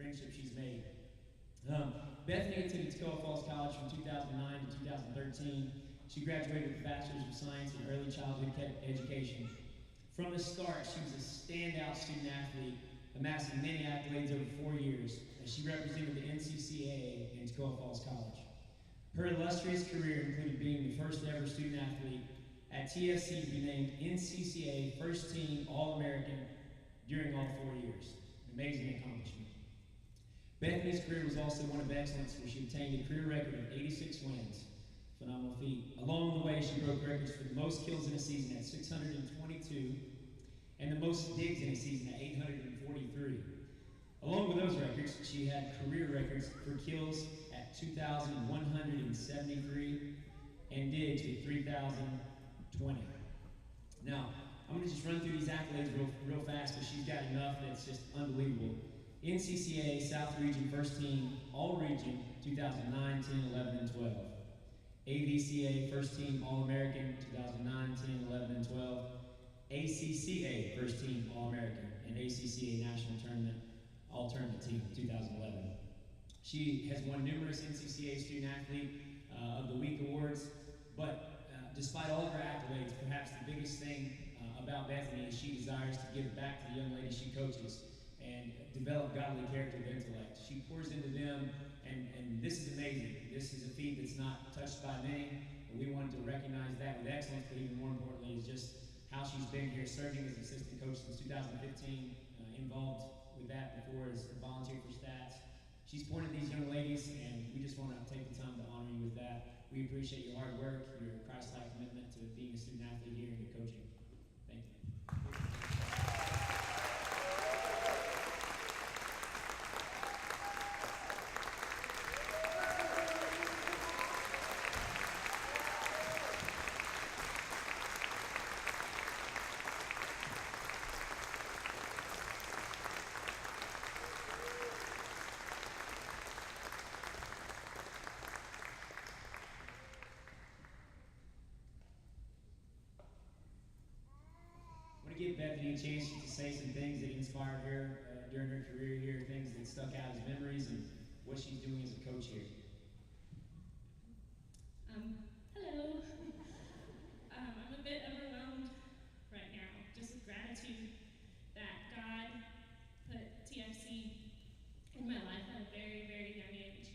friendship she's made. Bethany attended Toccoa Falls College from 2009 to 2013. She graduated with a Bachelor's of Science in Early Childhood Education. From the start, she was a standout student athlete, amassing many accolades over 4 years as she represented the NCCAA and Toccoa Falls College. Her illustrious career included being the first ever student athlete at TFC to be named NCCAA First Team All-American during all 4 years. An amazing accomplishment. Bethany's career was also one of excellence, where she obtained a career record of 86 wins. Phenomenal feat. Along the way, she broke records for the most kills in a season at 622 and the most digs in a season at 843. Along with those records, she had career records for kills at 2,173 and digs at 3,020. Now, I'm going to just run through these accolades real fast because she's got enough that's just unbelievable. NCCAA South Region First Team All-Region 2009, 10, 11, and 12. AVCA First Team All-American 2009, 10, 11, and 12. ACCA First Team All-American and ACCA National Tournament All-Tournament Team 2011. She has won numerous NCCAA Student Athlete of the Week awards, but despite all of her accolades, perhaps the biggest thing about Bethany is she desires to give back to the young ladies she coaches and develop godly character and intellect. She pours into them, and this is amazing. This is a feat that's not touched by many, and we wanted to recognize that with excellence, but even more importantly is just how she's been here serving as assistant coach since 2015, involved with that before as a volunteer for stats. She's pointed these young ladies, and we just want to take the time to honor you with that. We appreciate your hard work, your Christ-like commitment to being a student athlete here and your coaching. Thank you. I want to give Bethany a chance to say some things that inspired her during her career here, things that stuck out as memories, and what she's doing as a coach here. Hello. I'm a bit overwhelmed right now, just with gratitude that God put TFC in my life at a very, very young age.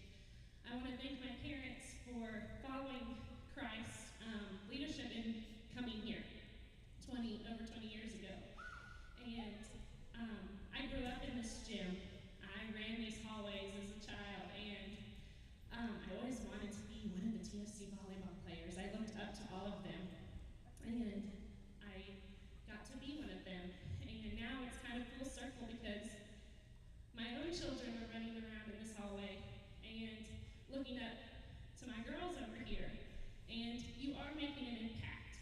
I want to thank my parents for following Christ's leadership in coming here. Over 20 years ago. And I grew up in this gym. I ran these hallways as a child, and I always wanted to be one of the TFC volleyball players. I looked up to all of them, and I got to be one of them. And now it's kind of full circle because my own children are running around in this hallway and looking up to my girls over here. And you are making an impact,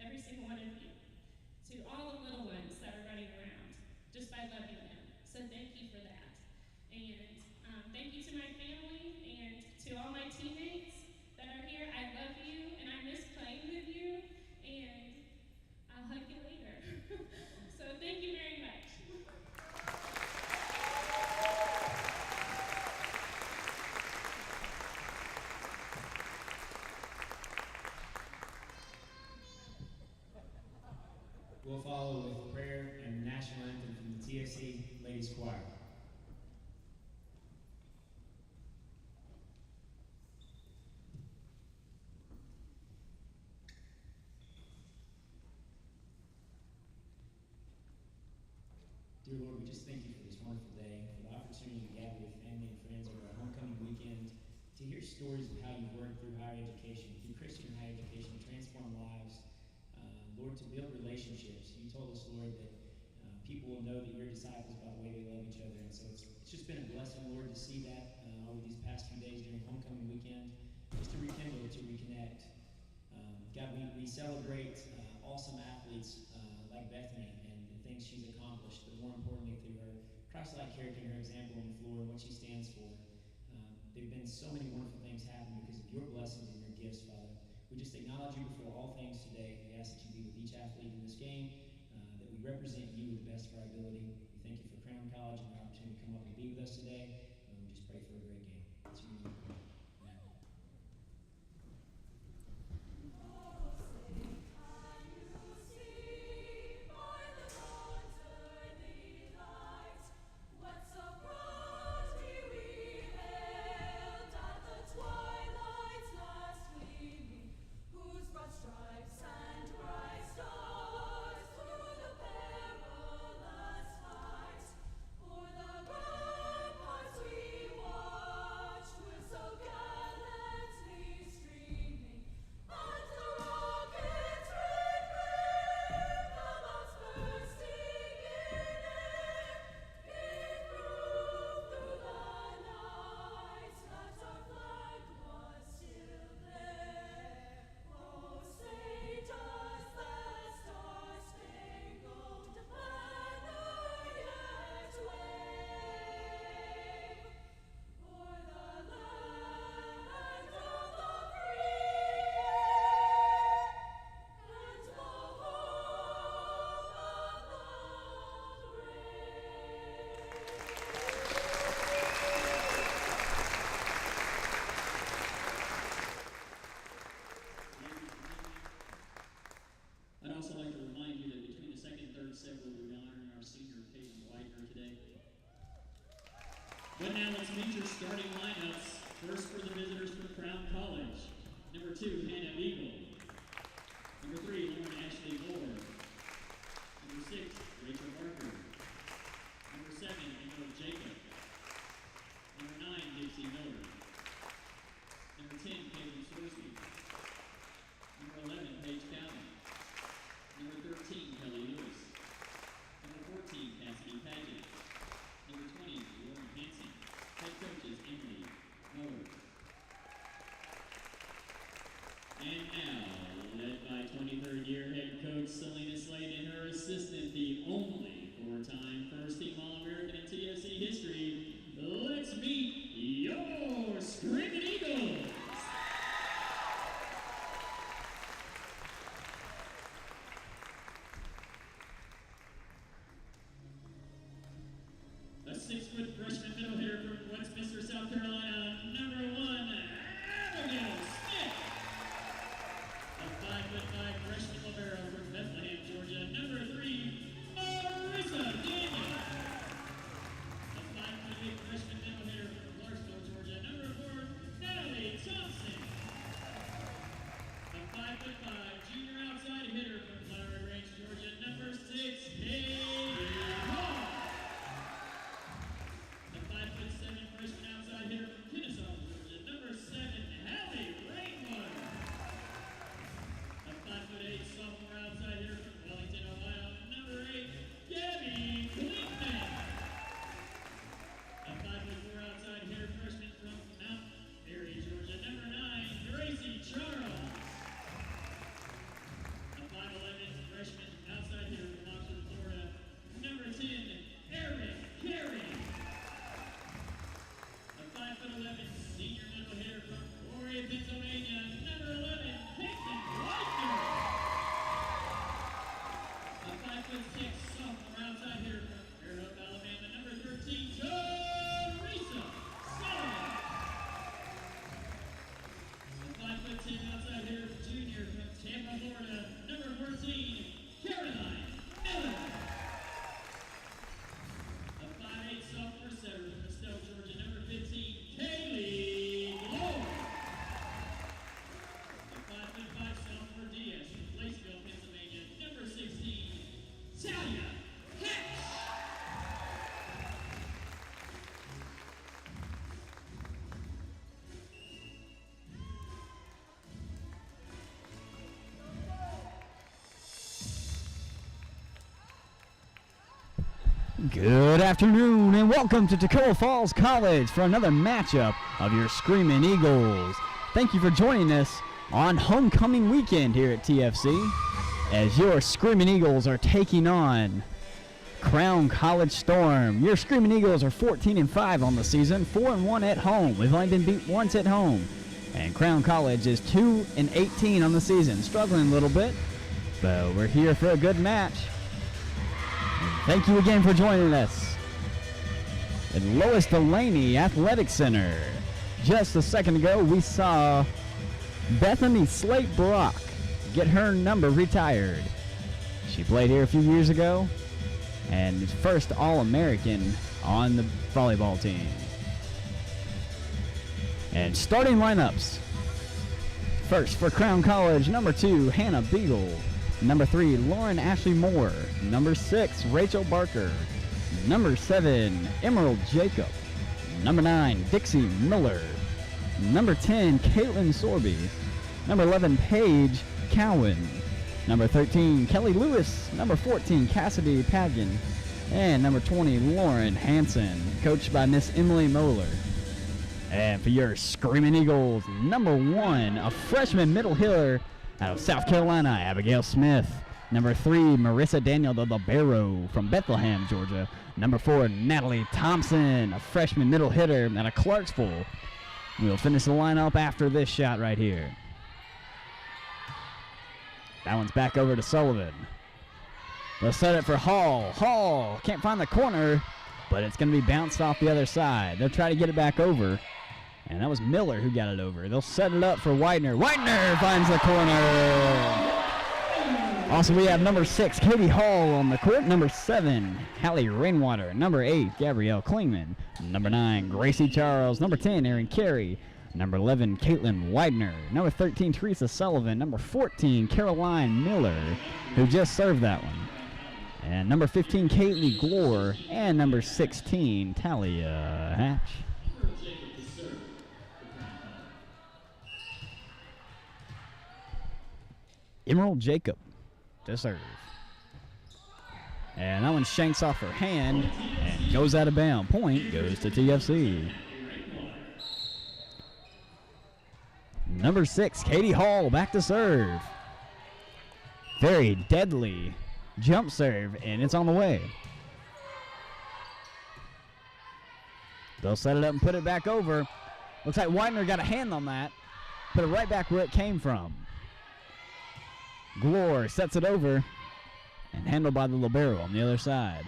every single one of you, to all the little ones that are running around, just by loving them. So thank you for that. And thank you to my family and to all my teammates that are here. I love you, and I miss playing with you, and I'll hug you later. So thank you very much. We'll follow with prayer and the national anthem from the TFC Ladies Choir. Dear Lord, we just thank you for this wonderful day, for the opportunity to gather with family and friends over our homecoming weekend, to hear stories of how you've worked through higher education, through Christian higher education, to transform lives. Lord, to build relationships. You told us, Lord, that people will know that you're disciples by the way they love each other. And so it's just been a blessing, Lord, to see that over these past few days during homecoming weekend, just to rekindle, to reconnect. God, we celebrate awesome athletes like Bethany and the things she's accomplished, but more importantly through her Christ-like character and her example on the floor and what she stands for. There have been so many wonderful things happen because of your blessings and your gifts, Father. We just acknowledge you before all things today. We ask that you be with each athlete in this game, that we represent you with the best of our ability. We thank you for Crown College and the opportunity to come up and be be with us today. Just pray for a great game. That's your name. Matt. I'd also like to remind you that between the second and third set, we'll be honoring our senior Kaitlin Weidner today. But now let's meet your starting lineups. First for the visitors for Crown College. Number 2, Hannah Eagle. Number 3, Lauren Ashley Moore. Number 6, Rachel Barker. Number 7, Emily Jacob. Number 9, Dixie Miller. Number 10, Kaitlyn Sorby. Number 11, Paige Calvin. Number 13, Kelly Lewis. Number 14, Cassidy Paget. Number 20, Lauren Hansen. Head coaches, Emily Miller. And now, led by 23rd year head coach Bethany Slate and her assistant, the only 4-time First Team All-American in TFC history, let's meet your Screaming Eagles! A 6-foot freshman middle hitter from Westminster, South Carolina, number 1, Abigail Smith. A 5'5" freshman libero from Bethlehem, Georgia, number 3, Marissa Daniel. A 5'8" freshman middle hitter from Clarksville, Georgia, number 4, Natalie Thompson. A 5'5" junior outside hitter from Flowery Branch, Georgia, number 6, Katie Hall. A 5'7" freshman outside hitter from TESOL, Georgia, number 7, Hallie Rainwater. A 5'8" sophomore outside hitter from Wellington, Ohio, number 8, Gabby Klinkman. A 5'4" outside hitter freshman from Mount Airy, Georgia, number 9, Gracie Charles. A 5'11" freshman outside hitter from Oxford, Florida, number 10, Eric Carey. A 5'11" senior middle hitter from Corry, Pennsylvania, number 11, Kaitlin Weidner. A 5'6" sophomore outside hitter from Fairhope, Alabama, number 13, Teresa Sullivan. A 5'10" outside hitter junior from Tampa, Florida, number 14, Caroline Miller. A 5'8" sophomore setter from Estelle, Georgia, number 15, Kaylee Glover. A 5'5" sophomore DS from Laceville, Pennsylvania, number 16, Talia Hatch. Good afternoon and welcome to Toccoa Falls College for another matchup of your Screaming Eagles. Thank you for joining us on homecoming weekend here at TFC as your Screaming Eagles are taking on Crown College Storm. Your Screaming Eagles are 14-5 on the season, 4-1 at home. We've only been beat once at home. And Crown College is 2-18 on the season, struggling a little bit, but we're here for a good match. Thank you again for joining us. at Lois Delaney Athletic Center. Just a second ago, we saw Bethany Slate Brock get her number retired. She played here a few years ago and is first All-American on the volleyball team. And starting lineups. First for Crown College, number 2, Hannah Beagle. Number 3, Lauren Ashley Moore. Number 6, Rachel Barker. Number 7, Emerald Jacob. Number 9, Dixie Miller. Number 10, Kaitlyn Sorby. Number 11, Paige Cowan. Number 13, Kelly Lewis. Number 14, Cassidy Pagan. And number 20, Lauren Hansen, coached by Miss Emily Moeller. And for your Screaming Eagles, number 1, a freshman middle hitter out of South Carolina, Abigail Smith. Number 3, Marissa Daniel, the libero from Bethlehem, Georgia. Number 4, Natalie Thompson, a freshman middle hitter out of Clarksville. We'll finish the lineup after this shot right here. That one's back over to Sullivan. They'll set it for Hall. Hall can't find the corner, but it's going to be bounced off the other side. They'll try to get it back over. And that was Miller who got it over. They'll set it up for Weidner. Weidner finds the corner. Also, we have number 6, Katie Hall on the court. Number 7, Hallie Rainwater. Number 8, Gabrielle Klingman. Number 9, Gracie Charles. Number 10, Erin Carey. Number 11, Kaitlin Weidner. Number 13, Teresa Sullivan. Number 14, Caroline Miller, who just served that one. And number 15, Kaylee Glore. And number 16, Talia Hatch. Emerald Jacob to serve. And that one shanks off her hand and goes out of bounds. Point goes to TFC. Number 6, Katie Hall back to serve. Very deadly jump serve, and it's on the way. They'll set it up and put it back over. Looks like Weidner got a hand on that. Put it right back where it came from. Glore sets it over and handled by the libero on the other side.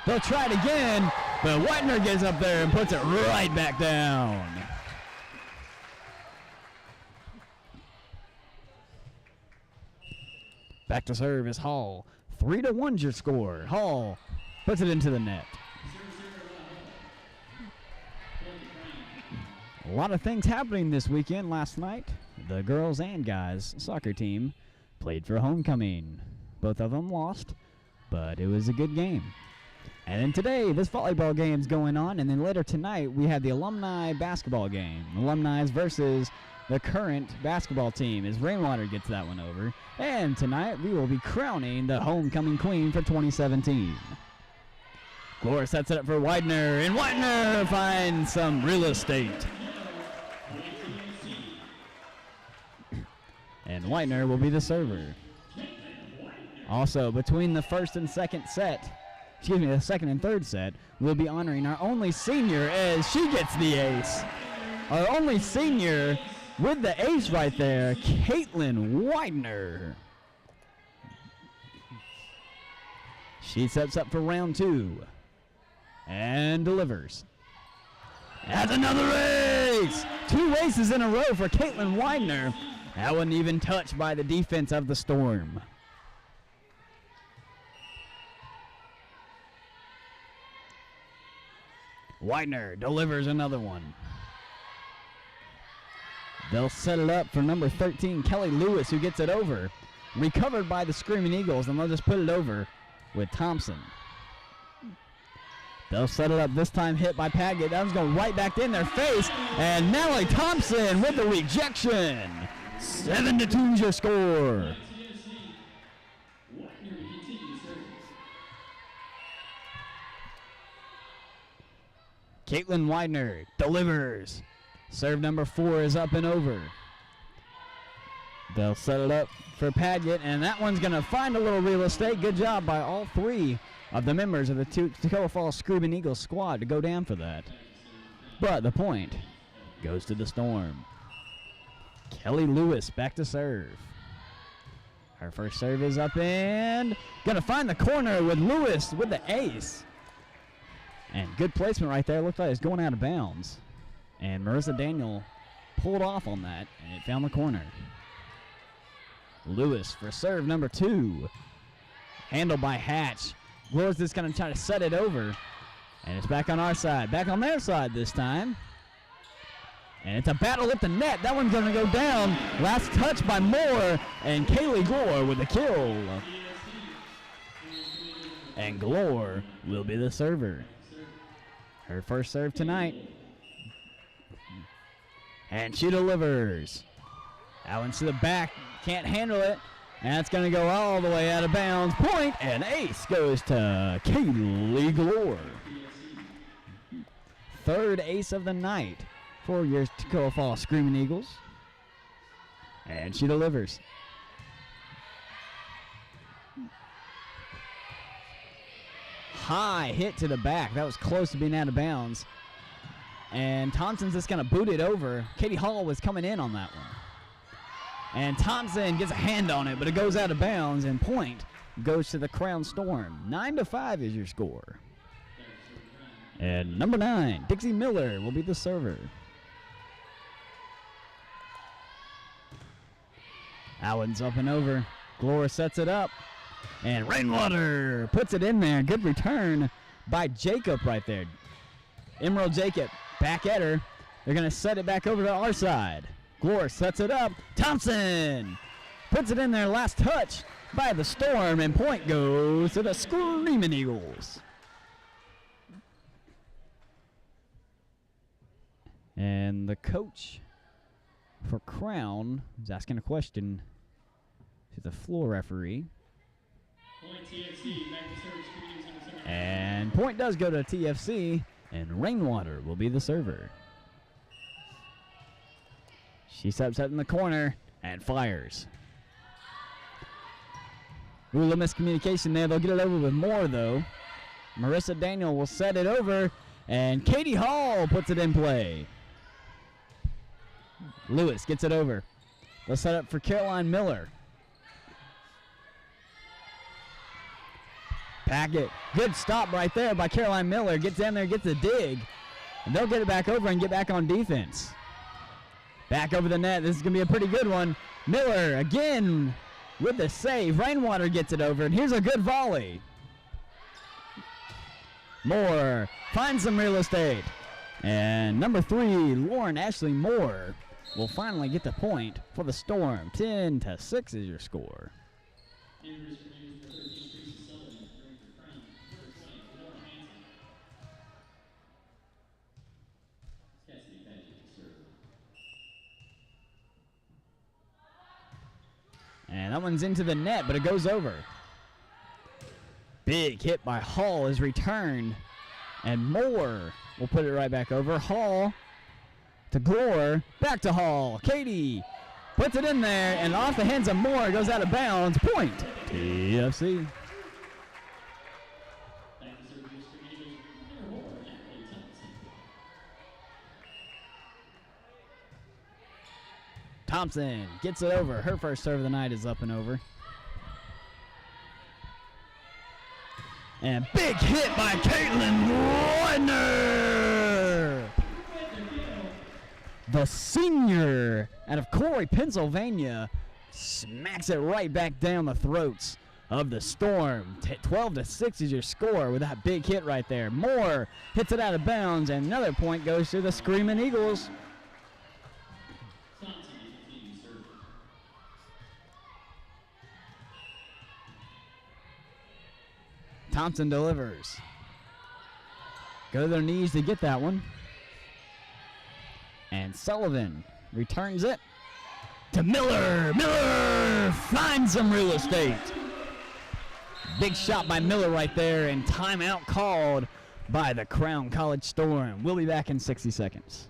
They'll try it again, but Weidner gets up there and puts it right back down. Back to serve is Hall. 3-1's your score. Hall puts it into the net. A lot of things happening this weekend. Last night, the girls and guys soccer team played for homecoming. Both of them lost, but it was a good game. And then today, this volleyball game's going on, and then later tonight, we have the alumni basketball game. Alumni versus the current basketball team as Rainwater gets that one over. And tonight, we will be crowning the homecoming queen for 2017. Glore sets it up for Weidner, and Weidner finds some real estate. And Weidner will be the server. Also, between the first and second set, the second and third set, we'll be honoring our only senior as she gets the ace. Our only senior with the ace right there, Kaitlin Weidner. She sets up for round 2 and delivers. That's another ace! 2 aces in a row for Kaitlin Weidner. That wasn't even touched by the defense of the Storm. Weidner delivers another one. They'll set it up for number 13, Kelly Lewis, who gets it over. Recovered by the Screaming Eagles, and they'll just put it over with Thompson. They'll set it up, this time hit by Paget. That one's going right back in their face. And Natalie Thompson with the rejection. 7-2 is your score. Kaitlin Weidner delivers. Serve number 4 is up and over. They'll set it up for Paget, and that one's going to find a little real estate. Good job by all 3 of the members of the Toccoa Falls Screaming Eagles squad to go down for that. But the point goes to the Storm. Kelly Lewis back to serve. Her first serve is up and going to find the corner with Lewis with the ace. And good placement right there. Looked like it was going out of bounds. And Marissa Daniel pulled off on that, and it found the corner. Lewis for serve number 2. Handled by Hatch. Glory's just going to try to set it over. And it's back on our side. Back on their side this time. And it's a battle at the net. That one's going to go down. Last touch by Moore. And Kaylee Glore with a kill. And Glore will be the server. Her first serve tonight. And she delivers. That one's to the back. Can't handle it. And that's going to go all the way out of bounds. Point, and ace goes to Kaylee Glore. Third ace of the night for your Toccoa Falls Screaming Eagles. And she delivers. High hit to the back. That was close to being out of bounds. And Thompson's just going to boot it over. Katie Hall was coming in on that one. And Thompson gets a hand on it, but it goes out of bounds, and point goes to the Crown Storm. 9-5 is your score. And number 9, Dixie Miller will be the server. Allen's up and over. Glore sets it up. And Rainwater puts it in there. Good return by Jacob right there. Emerald Jacob back at her. They're going to set it back over to our side. Glore sets it up. Thompson puts it in there. Last touch by the Storm. And point goes to the Screaming Eagles. And the coach for Crown is asking a question to the floor referee. Point TFC, back to service, Screaming Eagles on the serve. And point does go to TFC, and Rainwater will be the server. She steps up in the corner and fires. Ooh, a little miscommunication there. They'll get it over with more, though. Marissa Daniel will set it over, and Katie Hall puts it in play. Lewis gets it over. They'll set up for Caroline Miller. Packet. Good stop right there by Caroline Miller. Gets in there, gets a dig. And they'll get it back over and get back on defense. Back over the net. This is going to be a pretty good one. Miller again with the save. Rainwater gets it over, and here's a good volley. Moore finds some real estate. And number 3, Lauren Ashley Moore, will finally get the point for the Storm. 10-6 is your score. And that one's into the net, but it goes over. Big hit by Hall is returned. And Moore will put it right back over. Hall to Glore. Back to Hall. Katie puts it in there, and off the hands of Moore, goes out of bounds. Point, TFC. Thompson gets it over. Her first serve of the night is up and over. And big hit by Kaitlin Weidner. The senior out of Corry, Pennsylvania, smacks it right back down the throats of the Storm. 12-6 is your score with that big hit right there. Moore hits it out of bounds, and another point goes to the Screaming Eagles. Thompson delivers. Go to their knees to get that one. And Sullivan returns it to Miller. Miller finds some real estate. Big shot by Miller right there, and timeout called by the Crown College Storm. We'll be back in 60 seconds.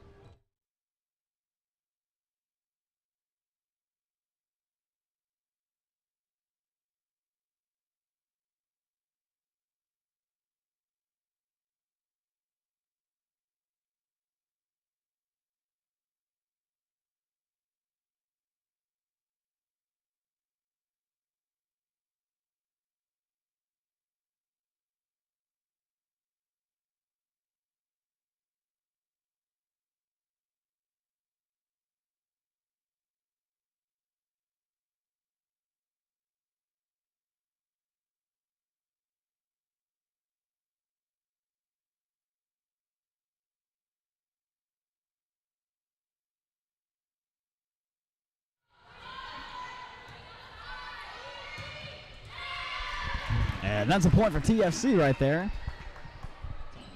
And that's a point for TFC right there.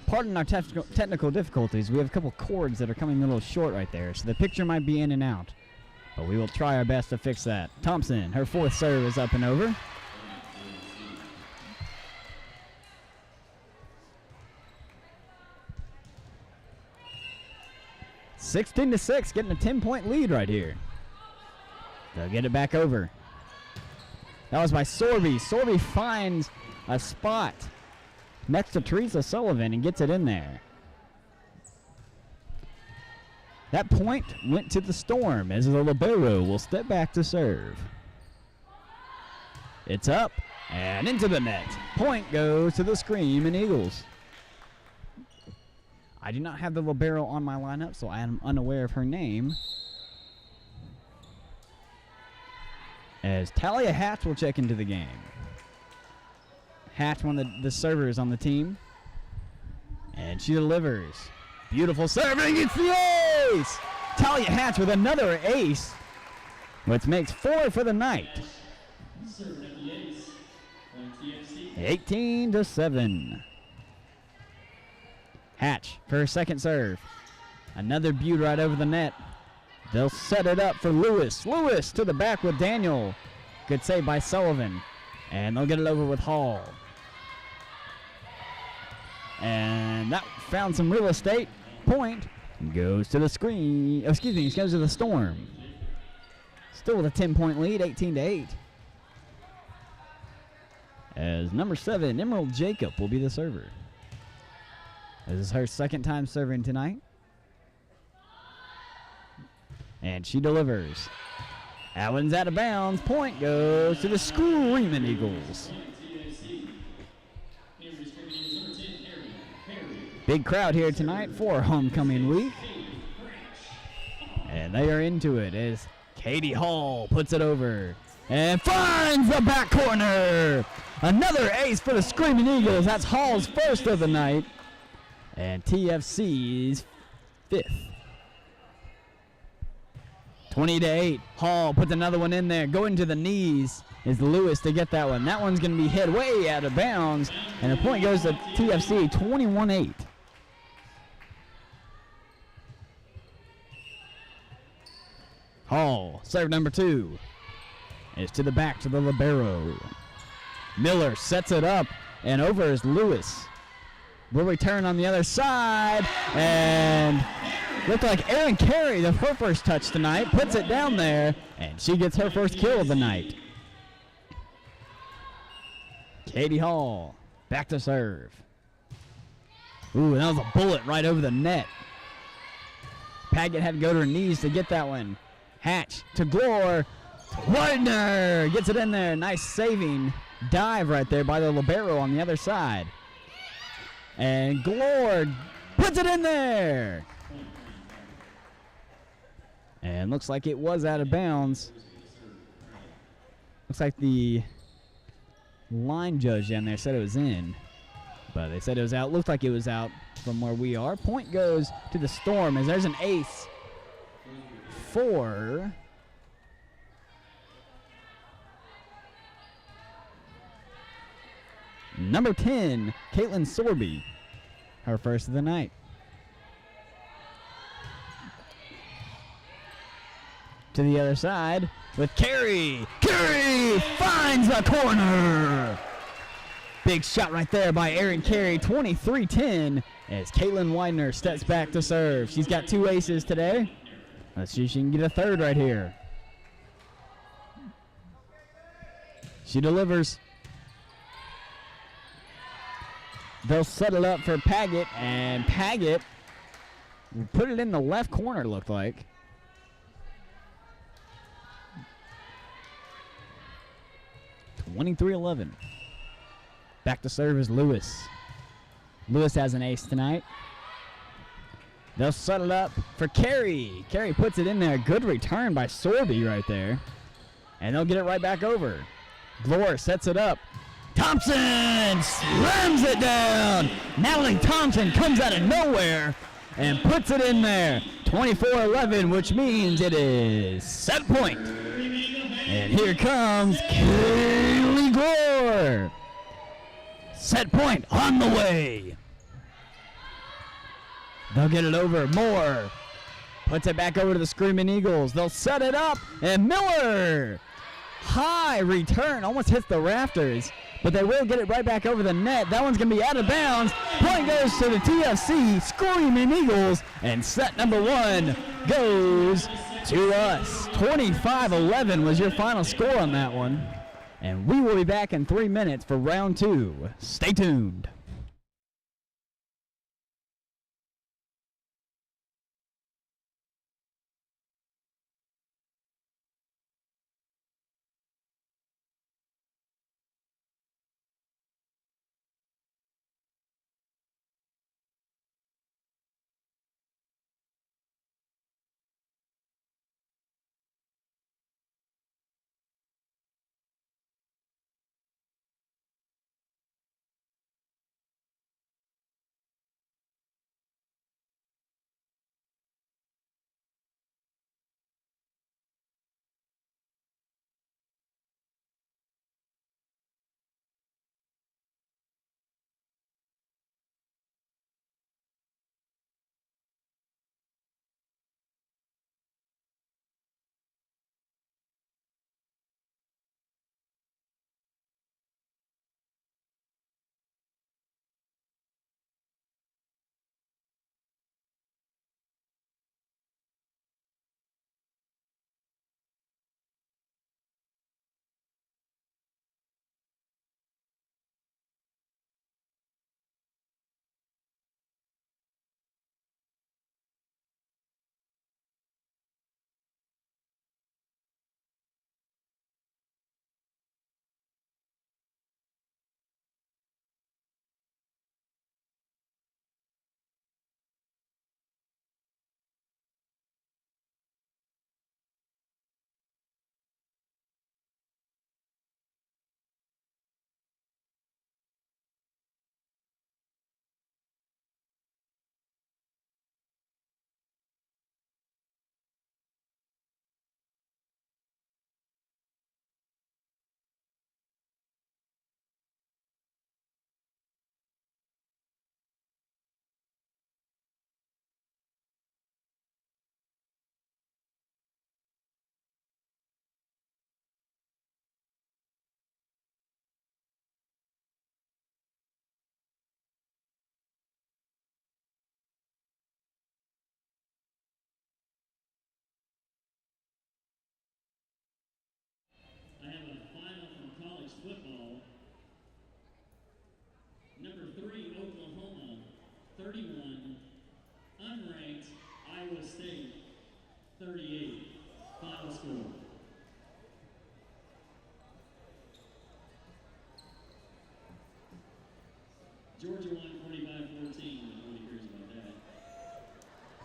Pardon our technical difficulties. We have a couple cords that are coming a little short right there, so the picture might be in and out. But we will try our best to fix that. Thompson, her fourth serve is up and over. (16-6), getting a 10-point lead right here. They'll get it back over. That was by Sorby. Sorby finds a spot next to Teresa Sullivan and gets it in there. That point went to the Storm as the libero will step back to serve. It's up and into the net. Point goes to the Screaming Eagles. I do not have the libero on my lineup, so I am unaware of her name. As Talia Hatch will check into the game. Hatch, one of the servers on the team. And she delivers. Beautiful serving, it's the ace! Talia Hatch with another ace, which makes 4 for the night. 18-7. Hatch for her second serve. Another beaut right over the net. They'll set it up for Lewis. Lewis to the back with Daniel. Good save by Sullivan. And they'll get it over with Hall. And that found some real estate. Point goes to the screen. Oh, excuse me, it goes to the Storm. Still with a 10-point lead, 18-8. As number 7, Emerald Jacob, will be the server. This is her second time serving tonight. And she delivers. That one's out of bounds. Point goes to the Screaming Eagles. Big crowd here tonight for homecoming week. And they are into it as Katie Hall puts it over and finds the back corner. Another ace for the Screaming Eagles. That's Hall's first of the night. And TFC's 5th. 20-8. Hall puts another one in there. Going to the knees is Lewis to get that one. That one's going to be hit way out of bounds. And the point goes to TFC, 21-8. Hall, serve number 2. Is to the back to the libero. Miller sets it up, and over is Lewis. Will return on the other side, and looked like Erin Carey, her first touch tonight, puts it down there, and she gets her first kill of the night. Katie Hall, back to serve. Ooh, that was a bullet right over the net. Paget had to go to her knees to get that one. Hatch to Glore. Weidner gets it in there. Nice saving dive right there by the libero on the other side. And Glore puts it in there. And looks like it was out of bounds. Looks like the line judge down there said it was in. But they said it was out. Looked like it was out from where we are. Point goes to the Storm as there's an ace for number 10, Kaitlyn Sorby, her first of the night. To the other side with Carey. Carey finds the corner. Big shot right there by Erin Carey, 23-10, as Kaitlin Weidner steps back to serve. She's got 2 aces today. Let's see if she can get a third right here. She delivers. They'll set it up for Paget, and Paget will put it in the left corner, looked like. (23-11). Back to serve is Lewis. Lewis has an ace tonight. They'll set it up for Carey. Carey puts it in there. Good return by Sorby right there. And they'll get it right back over. Glore sets it up. Thompson slams it down. Natalie Thompson comes out of nowhere and puts it in there. 24-11, which means it is set point. And here comes Kaylee Glore. Set point on the way. They'll get it over. Moore puts it back over to the Screaming Eagles. They'll set it up, and Miller, high return, almost hits the rafters, but they will get it right back over the net. That one's going to be out of bounds. Point goes to the TFC Screaming Eagles, and set number 1 goes to us. 25-11 was your final score on that one, and we will be back in 3 minutes for round 2. Stay tuned. I have a final from college football. Number 3, Oklahoma, 31. Unranked, Iowa State, 38. Final score. Georgia won 45-14. Nobody cares about that.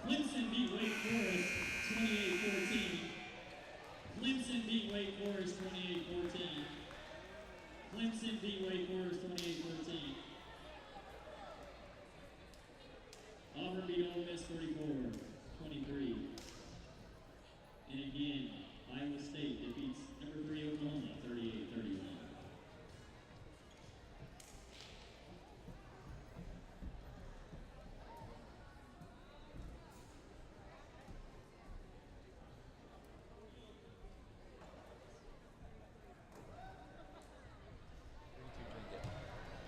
Clemson beat Wake Forest 28-14. Clemson beat Wake Forest 28-14. Clemson beat Wake Forest 28-14. Auburn beat Ole Miss 34-23. And again, Iowa State defeats number 3 Oklahoma 38-31.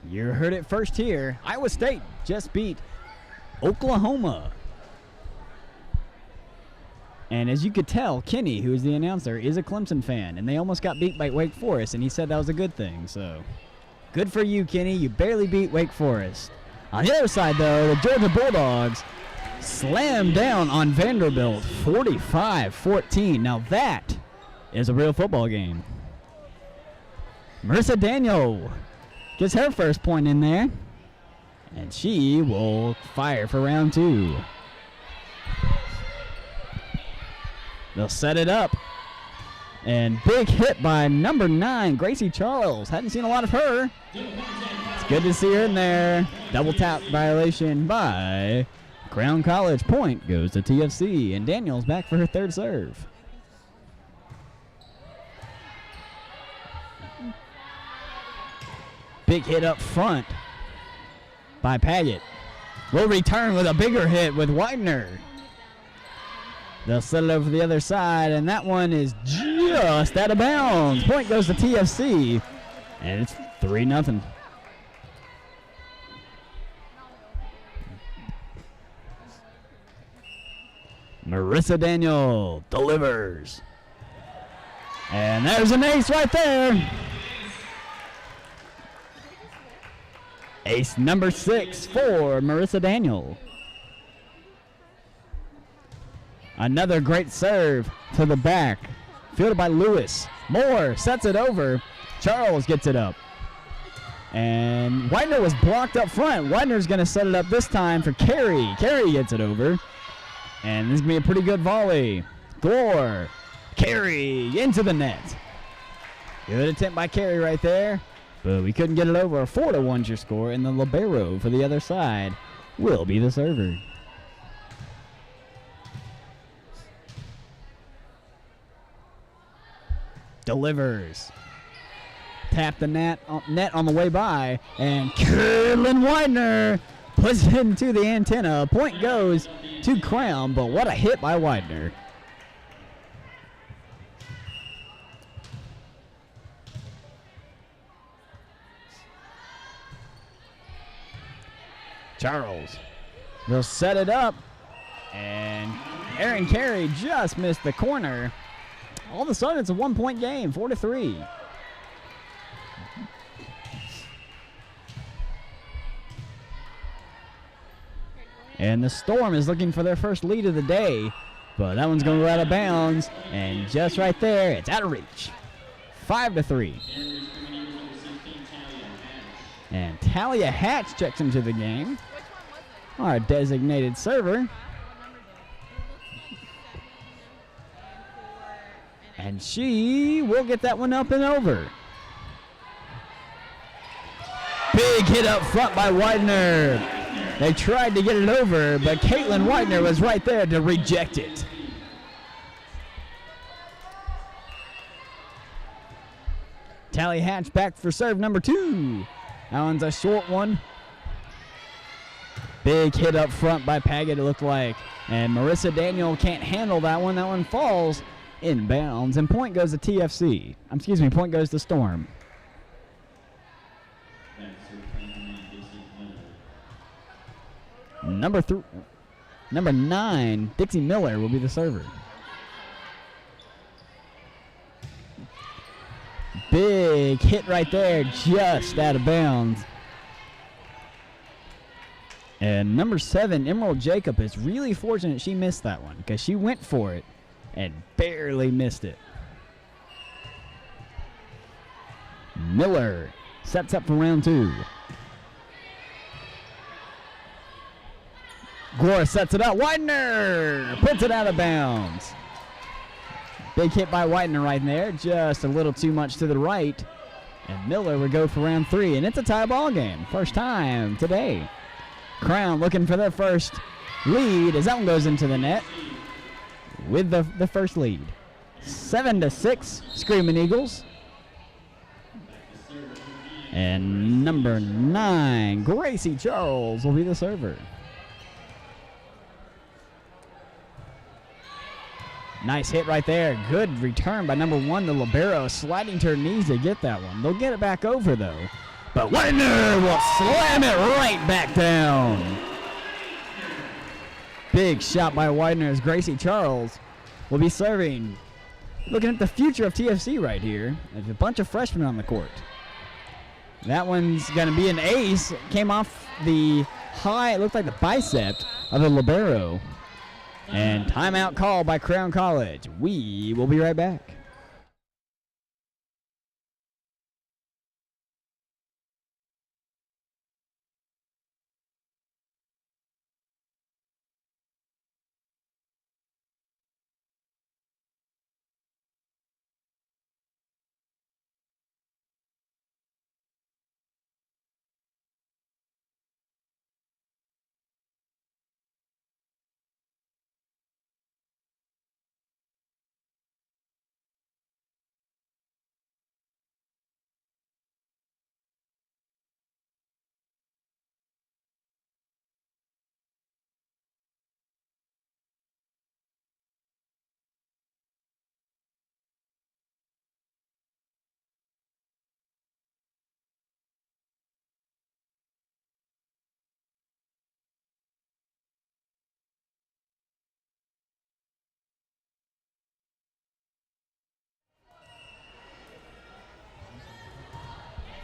You heard it first here. Iowa State just beat Oklahoma. And as you could tell, Kenny, who is the announcer, is a Clemson fan, and they almost got beat by Wake Forest, and he said that was a good thing. So good for you, Kenny. You barely beat Wake Forest. On the other side, though, the Georgia Bulldogs slammed down on Vanderbilt 45-14. Now that is a real football game. Marissa Daniel gets her first point in there, and she will fire for round 2. They'll set it up, and big hit by number 9, Gracie Charles. Hadn't seen a lot of her. It's good to see her in there. Double tap violation by Crown College. Point goes to TFC, and Daniel's back for her third serve. Big hit up front by Paget. Will return with a bigger hit with Weidner. They'll set it over the other side, and that one is just out of bounds. Point goes to TFC, and it's 3-0. Marissa Daniel delivers. And there's an ace right there. Ace number 6 for Marissa Daniel. Another great serve to the back. Fielded by Lewis. Moore sets it over. Charles gets it up. And Weidner was blocked up front. Weidner's going to set it up this time for Corry. Corry gets it over. And this is going to be a pretty good volley. Gore. Corry into the net. Good attempt by Corry right there. But we couldn't get it over. A 4-1 your score. And the libero for the other side will be the server. Delivers. Tap the net on the way by. And Kaitlin Weidner puts it into the antenna. Point goes to Crown, but what a hit by Weidner. Charles will set it up, and Aaron Corry just missed the corner. All of a sudden, it's a 1-point game, 4-3. And the Storm is looking for their first lead of the day, but that one's going to go out of bounds, and just right there, it's out of reach. 5-3. And Talia Hatch checks into the game, our designated server. And she will get that one up and over. Big hit up front by Weidner. They tried to get it over, but Kaitlin Weidner was right there to reject it. Tally Hatch back for serve number 2. That one's a short one. Big hit up front by Paget, it looked like. And Marissa Daniel can't handle that one. That one falls inbounds, and point goes to TFC. Point goes to Storm. Number 9, Dixie Miller will be the server. Big hit right there, just out of bounds. And number 7, Emerald Jacob, is really fortunate she missed that one because she went for it and barely missed it. Miller sets up for round 2. Gore sets it up. Weidner puts it out of bounds. Big hit by Weidner right there. Just a little too much to the right. And Miller would go for round 3. And it's a tie ball game. First time today. Crown looking for their first lead as that one goes into the net with the first lead. 7-6, Screaming Eagles. And number 9, Gracie Charles will be the server. Nice hit right there. Good return by number 1, the libero, sliding to her knees to get that one. They'll get it back over, though. But Weidner will slam it right back down. Big shot by Weidner as Gracie Charles will be serving. Looking at the future of TFC right here. There's a bunch of freshmen on the court. That one's going to be an ace. Came off the high, it looked like the bicep of the libero. And timeout call by Crown College. We will be right back.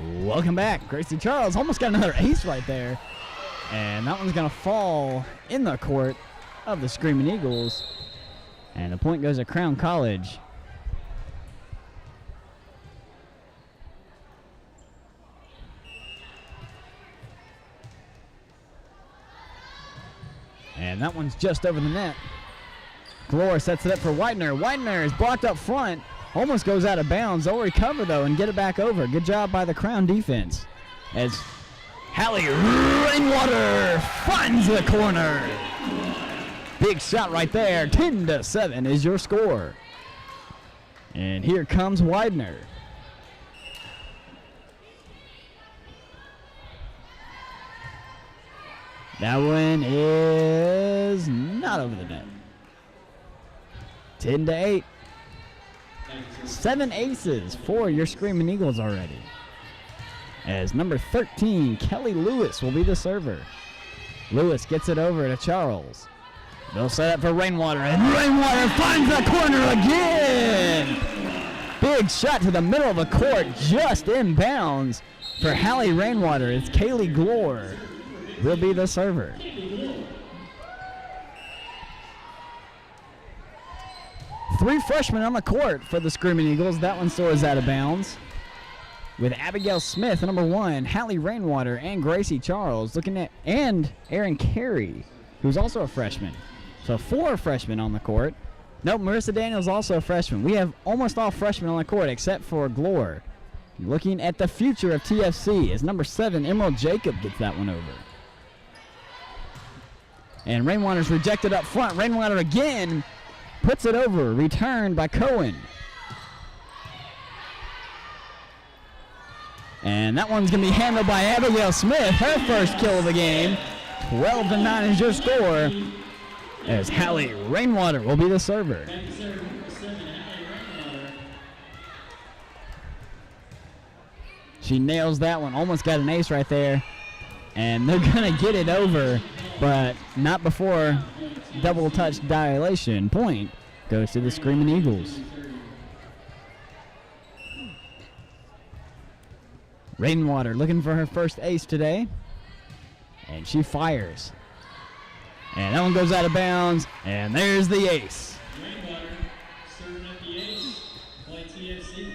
Welcome back. Gracie Charles almost got another ace right there. And that one's going to fall in the court of the Screaming Eagles. And the point goes to Crown College. And that one's just over the net. Glor sets it up for Weidner. Weidner is blocked up front. Almost goes out of bounds. They'll recover, though, and get it back over. Good job by the Crown defense. As Hallie Rainwater finds the corner. Big shot right there. 10-7 is your score. And here comes Weidner. That one is not over the net. 10-8. 7 aces for your Screaming Eagles already. As number 13, Kelly Lewis, will be the server. Lewis gets it over to Charles. They'll set up for Rainwater, and Rainwater finds the corner again! Big shot to the middle of the court, just inbounds for Hallie Rainwater. It's Kaylee Glor will be the server. Three freshmen on the court for the Screaming Eagles. That one soars out of bounds. With Abigail Smith, number 1, Hallie Rainwater, and Gracie Charles looking at, and Erin Carey, who's also a freshman. So 4 freshmen on the court. Nope, Marissa Daniels also a freshman. We have almost all freshmen on the court except for Glor. Looking at the future of TFC as number 7, Emerald Jacob gets that one over. And Rainwater's rejected up front. Rainwater again puts it over. Returned by Cohen. And that one's going to be handled by Abigail Smith. Her first kill of the game. 12-9 is your score. As Hallie Rainwater will be the server. She nails that one. Almost got an ace right there. And they're going to get it over, but not before double touch dilation. Point goes to the Screaming Eagles. Rainwater looking for her first ace today. And she fires. And that one goes out of bounds, and there's the ace. Rainwater serving up the ace by TFC.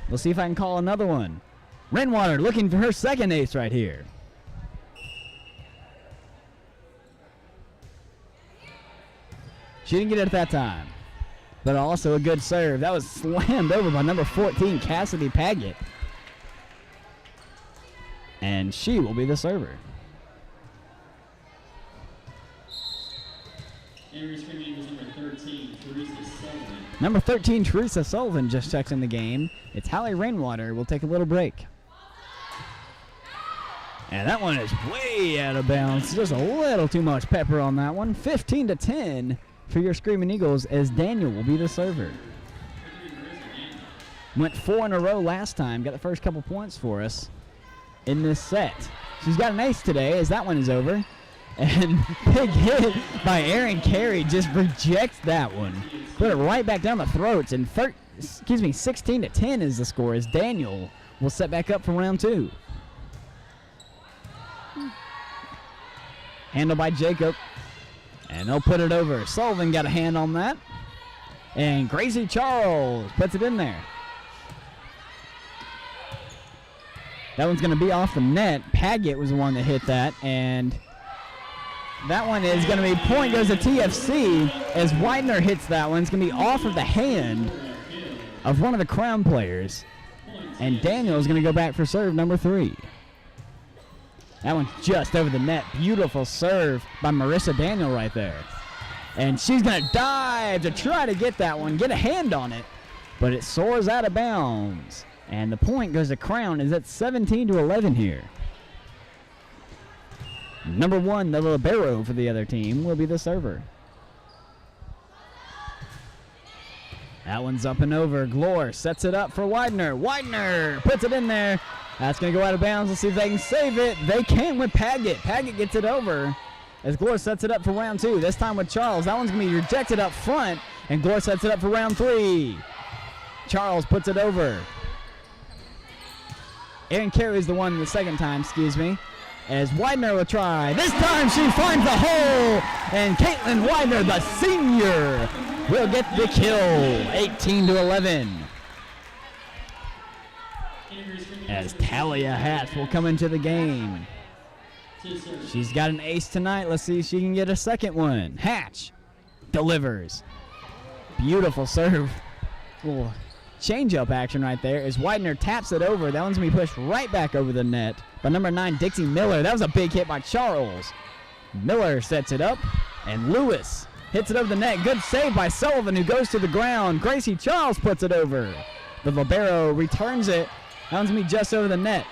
We'll see if I can call another one. Rainwater looking for her second ace right here. She didn't get it at that time, but also a good serve. That was slammed over by number 14, Cassidy Paget. And she will be the server. Number 13, Teresa Sullivan just checks in the game. It's Hallie Rainwater. We'll take a little break. And that one is way out of bounds. Just a little too much pepper on that one. 15-10 for your Screaming Eagles as Daniel will be the server. Went 4 in a row last time. Got the first couple points for us in this set. She's got an ace today as that one is over. And big hit by Erin Carey, just rejects that one. Put it right back down the throats. And 16-10 is the score as Daniel will set back up for round 2. Handled by Jacob. And they'll put it over. Sullivan got a hand on that. And Gracie Charles puts it in there. That one's going to be off the net. Paget was the one that hit that. And that one is going to be point goes to TFC as Weidner hits that one. It's going to be off of the hand of one of the Crown players. And Daniel is going to go back for serve number 3. That one's just over the net. Beautiful serve by Marissa Daniel right there. And she's going to dive to try to get that one, get a hand on it. But it soars out of bounds. And the point goes to Crown. Is at 17-11 here. Number 1, the libero for the other team, will be the server. That one's up and over. Glor sets it up for Weidner. Weidner puts it in there. That's going to go out of bounds. Let's see if they can save it. They can with Paget. Paget gets it over as Glor sets it up for round 2. This time with Charles. That one's going to be rejected up front, and Glor sets it up for round 3. Charles puts it over. Aaron carries the one the second time, excuse me. As Weidner will try. This time she finds the hole, and Kaitlin Weidner, the senior, will get the kill, 18-11. As Talia Hatch will come into the game. She's got an ace tonight. Let's see if she can get a second one. Hatch delivers. Beautiful serve. Little change-up action right there as Weidner taps it over. That one's going to be pushed right back over the net by number 9, Dixie Miller. That was a big hit by Charles. Miller sets it up, and Lewis hits it over the net. Good save by Sullivan, who goes to the ground. Gracie Charles puts it over. The libero returns it. That one's going to be just over the net.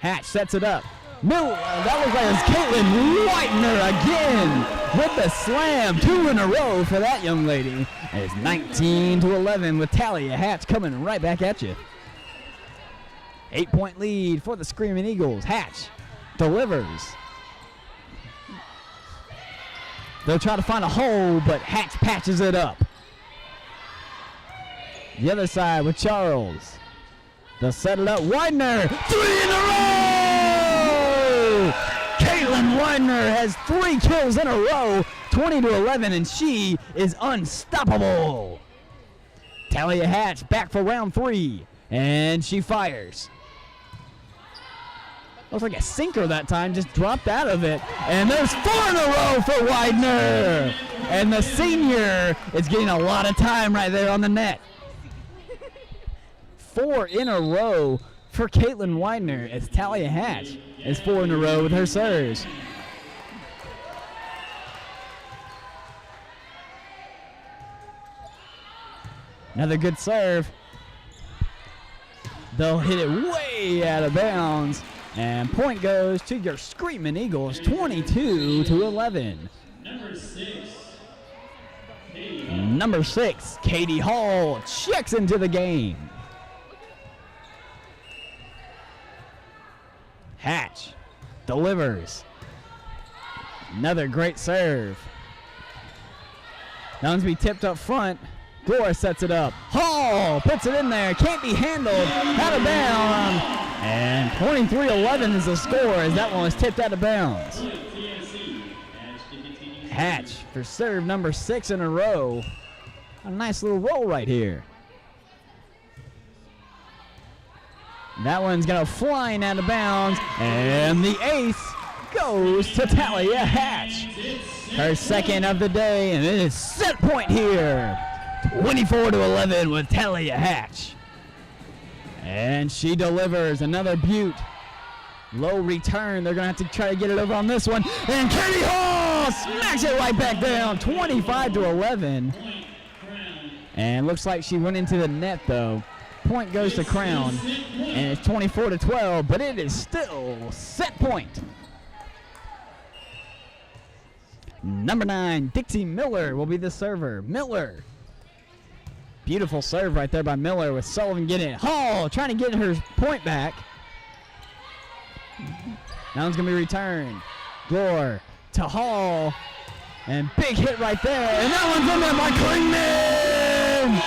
Hatch sets it up. Miller, that was Kaitlin Weidner again with the slam. 2 in a row for that young lady. It's 19-11 with Talia Hatch coming right back at you. 8-point lead for the Screaming Eagles. Hatch delivers. They'll try to find a hole, but Hatch patches it up. The other side with Charles. They'll set it up. Weidner, 3 in a row! Kaitlin Weidner has 3 kills in a row, 20-11, and she is unstoppable. Talia Hatch back for round 3, and she fires. Looks like a sinker that time, just dropped out of it. And there's 4 in a row for Weidner. And the senior is getting a lot of time right there on the net. 4 in a row for Kaitlin Weidner as Talia Hatch is 4 in a row with her serves. Another good serve. They'll hit it way out of bounds. And point goes to your Screaming Eagles, 22-11. Number 6, Katie Hall checks into the game. Hatch delivers. Another great serve. That one's going to be tipped up front. Gore sets it up. Hall puts it in there. Can't be handled. Out of bounds. And 23-11 is the score as that one was tipped out of bounds. Hatch for serve number 6 in a row. A nice little roll right here. That one's going to flying out of bounds. And the ace goes to Talia Hatch. Her second of the day, and it is set point here. 24-11 with Talia Hatch. And she delivers another beaut. Low return. They're going to have to try to get it over on this one. And Katie Hall smacks it right back down. 25-11. And looks like she went into the net, though. Point goes to Crown. And it's 24-12, but it is still set point. Number 9, Dixie Miller will be the server. Miller. Beautiful serve right there by Miller with Sullivan getting it. Hall trying to get her point back. That one's going to be returned. Gore to Hall. And big hit right there. And that one's in there by Klingman.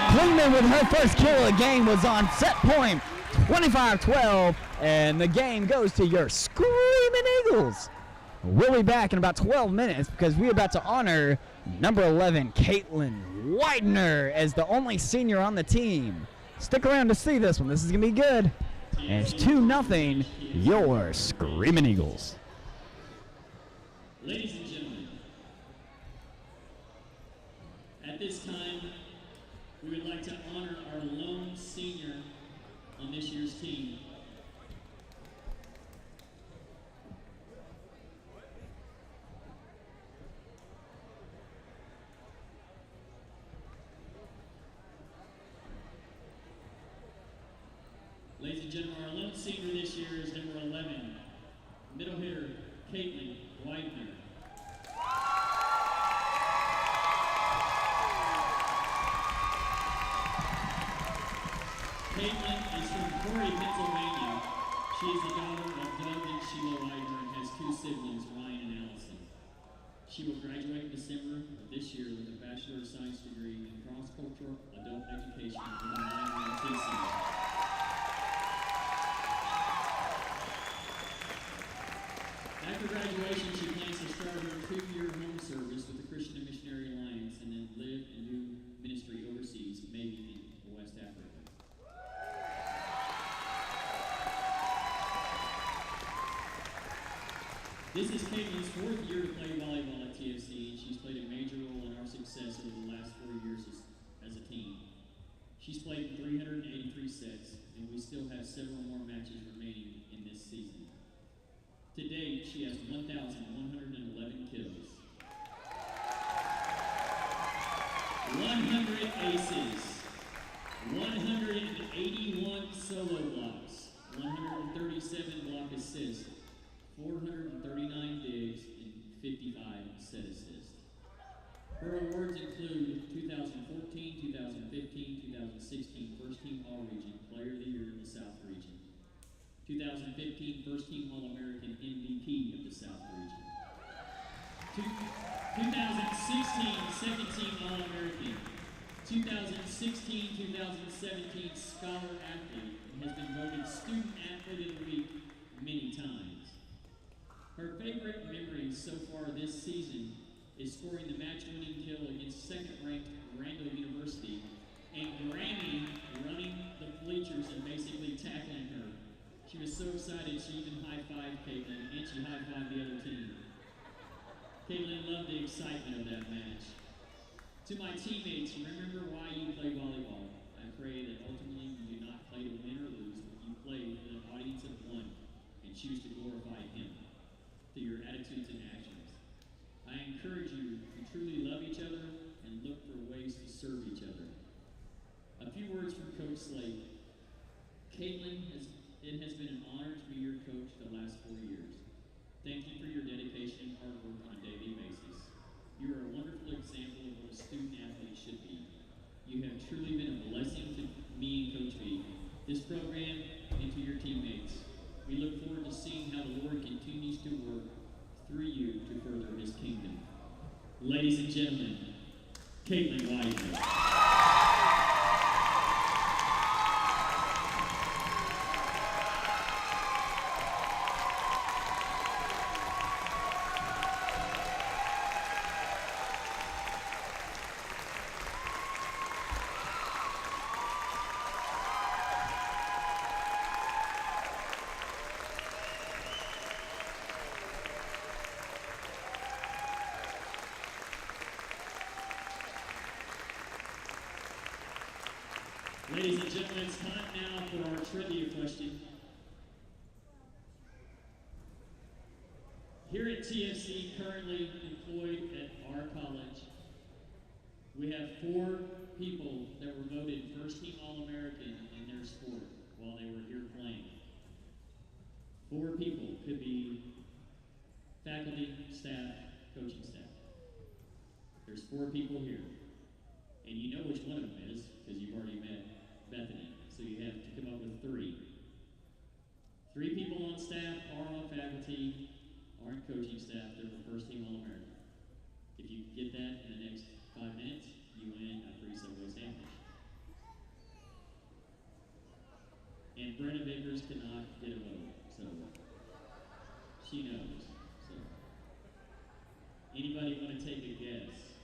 Klingman with her first kill of the game was on set point. 25-12. And the game goes to your Screaming Eagles. We'll be back in about 12 minutes because we're about to honor number 11, Kaitlin Weidner, as the only senior on the team. Stick around to see this one. This is going to be good. And it's 2-0, your Screaming Eagles. Ladies and gentlemen, at this time, we would like to honor our lone senior on this year's team. Ladies and gentlemen, our lone senior this year is number 11, middle hitter, Kaitlin Weidner. Kaitlin is from Corry, Pennsylvania. She is the daughter of Doug and Sheila Weidner and has 2 siblings, Ryan and Allison. She will graduate in December of this year with a Bachelor of Science degree in Cross-Cultural Adult Education from the TESOL. This is Kaitlyn's 4th year to play volleyball at TFC, and she's played a major role in our success over the last 4 years as a team. She's played 383 sets, and we still have several more matches remaining in this season. To date, she has 1,111 kills, 100 aces, 181 solo blocks, 137 block assists, 439 digs, and 55 set assists. Her awards include 2014, 2015, 2016 First Team All-Region Player of the Year in the South Region, 2015 First Team All-American MVP of the South Region, 2016 Second Team All-American, 2016-2017 Scholar Athlete, and has been voted Student Athlete of the Week many times. Her favorite memories so far this season is scoring the match-winning kill against second-ranked Randall University, and Grammy running the bleachers and basically tackling her. She was so excited she even high-fived Kaitlyn, and she high-fived the other team. Kaitlyn loved the excitement of that match. To my teammates, remember why you play volleyball. I pray that ultimately you do not play to win or lose, but you play for the audience of one and choose to glorify Him through your attitudes and actions. I encourage you to truly love each other and look for ways to serve each other. A few words from Coach Slate. Kaitlyn, it has been an honor to be your coach the last 4 years. Thank you for your dedication and hard work on a daily basis. You are a wonderful example of what a student athlete should be. You have truly been a blessing to me and Coach B, this program, and to your teammates. We look forward to seeing how the Lord continues to work through you to further His kingdom. Ladies and gentlemen, Kaitlin Weidner. Ladies and gentlemen, it's time now for our trivia question. Here at TFC, currently employed at our college, we have 4 people that were voted First Team All-American in their sport while they were here playing. 4 people, could be faculty, staff, coaching staff. There's 4 people here. And you know which one of them is, because you've already met Bethany. So you have to come up with 3. 3 people on staff, are on faculty, are in coaching staff, they're the First Team All-American. If you get that in the next 5 minutes, you win a free Subway sandwich. And Brenna Vickers cannot get a vote, so she knows. So anybody want to take a guess?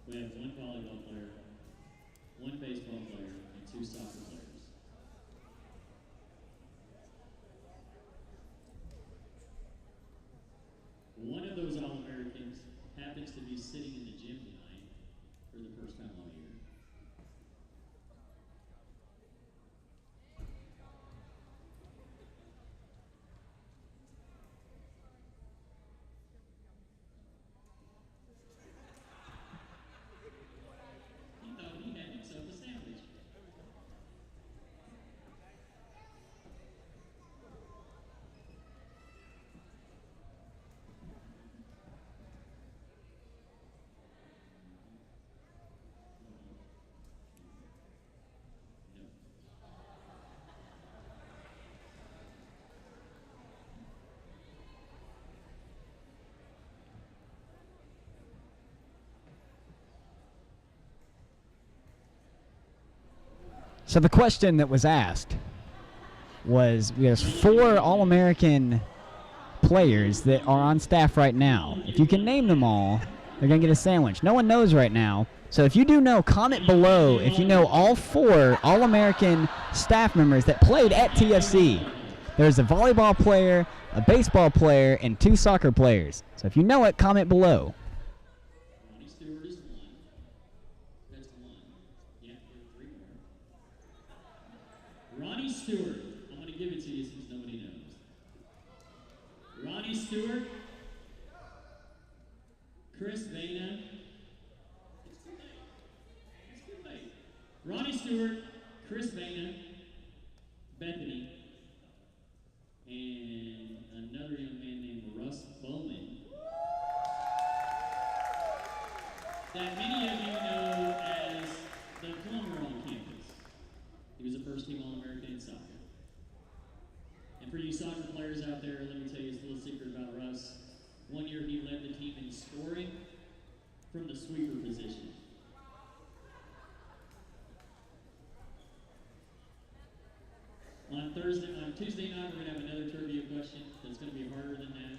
We have 1 volleyball player, 1 baseball player, and 2 soccer players. One of those All-Americans happens to be sitting in the gym tonight for the first time all year. He thought he had himself a sandwich. No. So the question that was asked was, we have 4 All-American players that are on staff right now. If you can name them all, they're going to get a sandwich. No one knows right now, So if you do know, comment below if you know all 4 All-American staff members that played at TFC. There's a volleyball player, a baseball player, and 2 soccer players. So if you know it, comment below. Ronnie Stewart is 1. That's 1. Yeah, there are 3 more. Ronnie Stewart. I'm going to give it to you since nobody knows. Ronnie Stewart. Chris Vena. It's too late. Ronnie Stewart, Chris Vena, Bethany, and another young man named Russ Bowman, that many of you know as the plumber on campus. He was a first team All-American in soccer. And for you soccer players out there, let me tell you a little secret about Russ. One year he led the team in scoring from the sweeper position. On Tuesday night, we're going to have another trivia question that's going to be harder than that.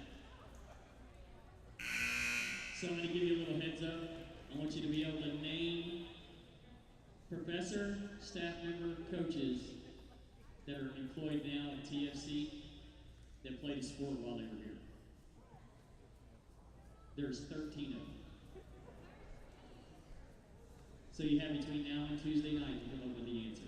So I'm going to give you a little heads up. I want you to be able to name professor, staff member, coaches that are employed now at TFC that played a sport while they were here. There's 13 of them. So you have between now and Tuesday night to come up with the answer.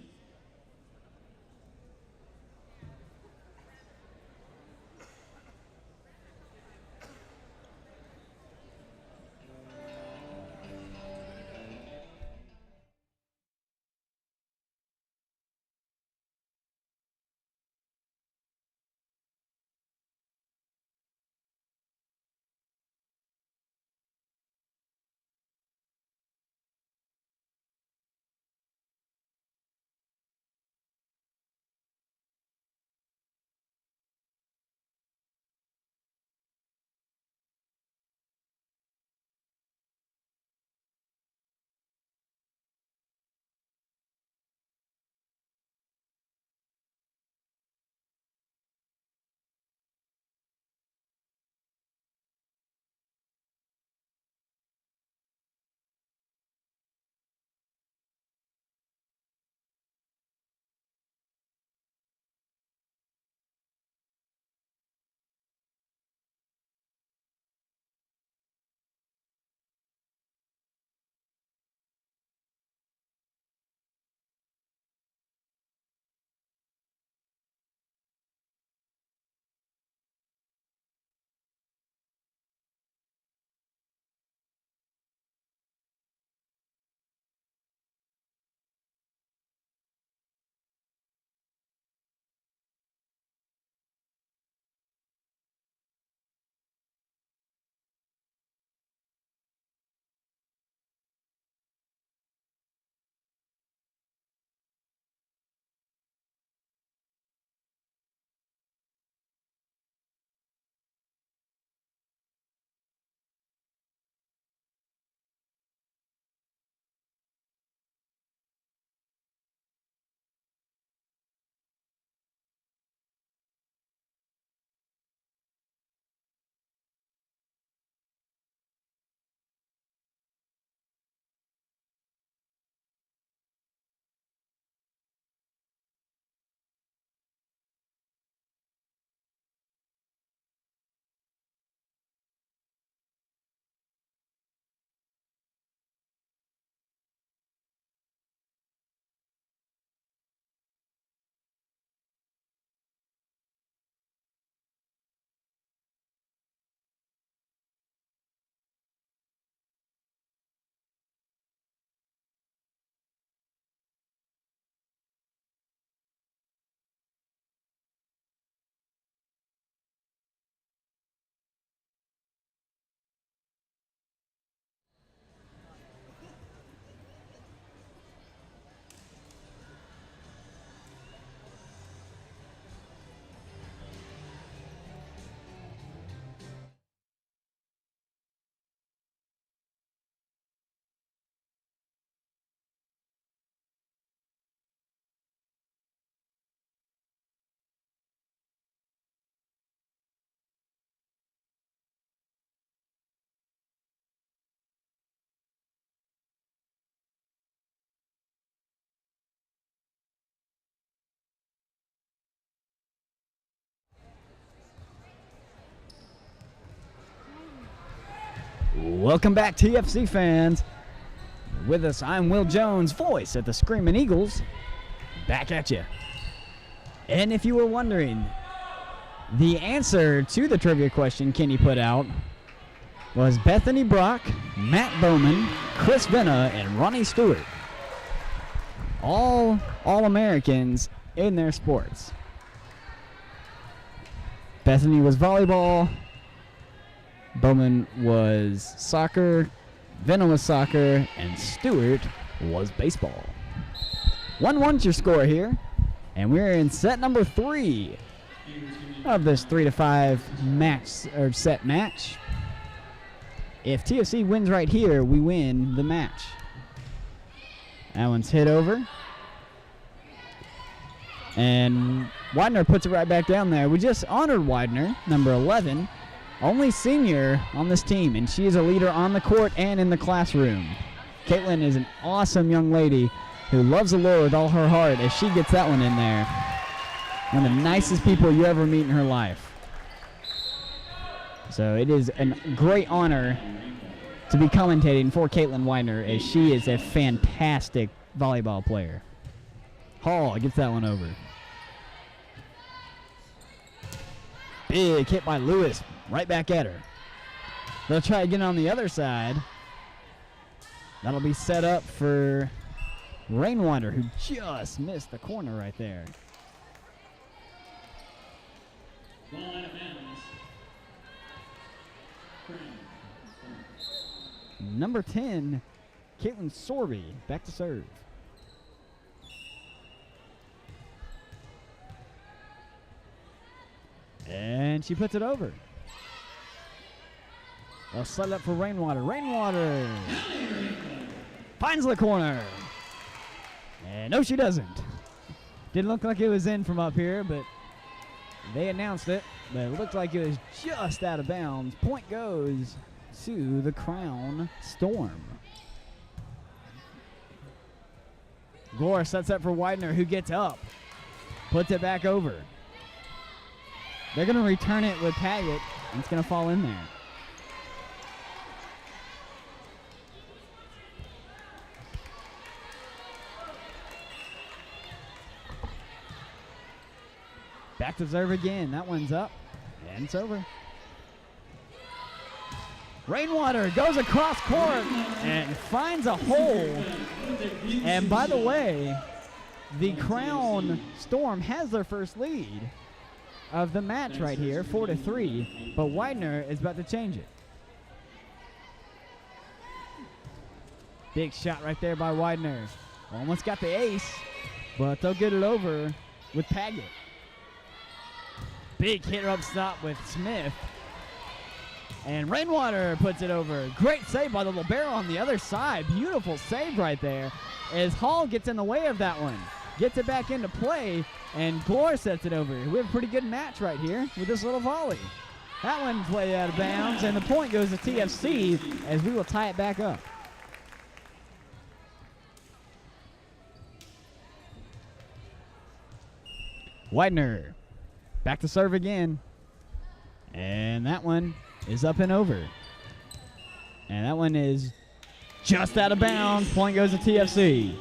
Welcome back, TFC fans. With us, I'm Will Jones, voice at the Screaming Eagles. Back at you. And if you were wondering, the answer to the trivia question Kenny put out was Bethany Brock, Matt Bowman, Chris Venna, and Ronnie Stewart. All All-Americans in their sports. Bethany was volleyball, Bowman was soccer, Venna was soccer, and Stewart was baseball. 1-1's your score here, and we're in set number 3 of this 3-5 match or set match. If TFC wins right here, we win the match. That one's hit over. And Weidner puts it right back down there. We just honored Weidner, number 11, only senior on this team, and she is a leader on the court and in the classroom. Kaitlin is an awesome young lady who loves the Lord with all her heart as she gets that one in there. One of the nicest people you ever meet in her life. So it is a great honor to be commentating for Kaitlin Weidner as she is a fantastic volleyball player. Hall gets that one over. Big hit by Lewis, right back at her. They'll try again on the other side. That'll be set up for Rainwater, who just missed the corner right there. Ball out of bounds. Number 10, Kaitlyn Sorby, back to serve. And she puts it over. They'll set it up for Rainwater. Rainwater finds the corner. And no, she doesn't. Didn't look like it was in from up here, but they announced it. But it looked like it was just out of bounds. Point goes to the Crown Storm. Gore sets up for Weidner, who gets up. Puts it back over. They're going to return it with Paget, and it's going to fall in there. Back to serve again. That one's up, and it's over. Rainwater goes across court and finds a hole. And by the way, the Crown Storm has their first lead of the match right here, 4-3, but Weidner is about to change it. Big shot right there by Weidner. Almost got the ace, but they'll get it over with Paget. Big hit up stop with Smith. And Rainwater puts it over. Great save by the libero on the other side. Beautiful save right there as Hall gets in the way of that one. Gets it back into play, and Glore sets it over. We have a pretty good match right here with this little volley. That one played out of bounds, and the point goes to TFC as we will tie it back up. Weidner back to serve again. And that one is up and over. And that one is just out of bounds. Point goes to TFC.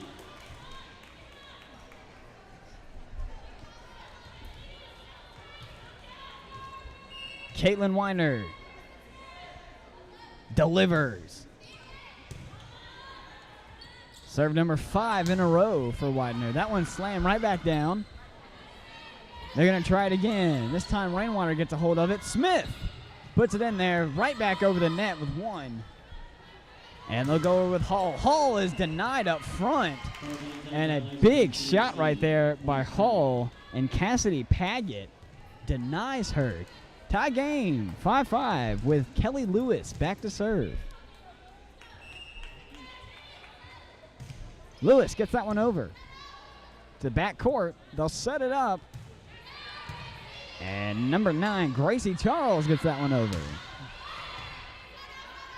Kaitlin Weidner delivers. Serve number 5 in a row for Weidner. That one slammed right back down. They're going to try it again. This time Rainwater gets a hold of it. Smith puts it in there, right back over the net with one. And they'll go over with Hall. Hall is denied up front. And a big shot right there by Hall. And Cassidy Paget denies her. Tie game, 5-5 with Kelly Lewis back to serve. Lewis gets that one over to back court. They'll set it up. And number 9, Gracie Charles gets that one over.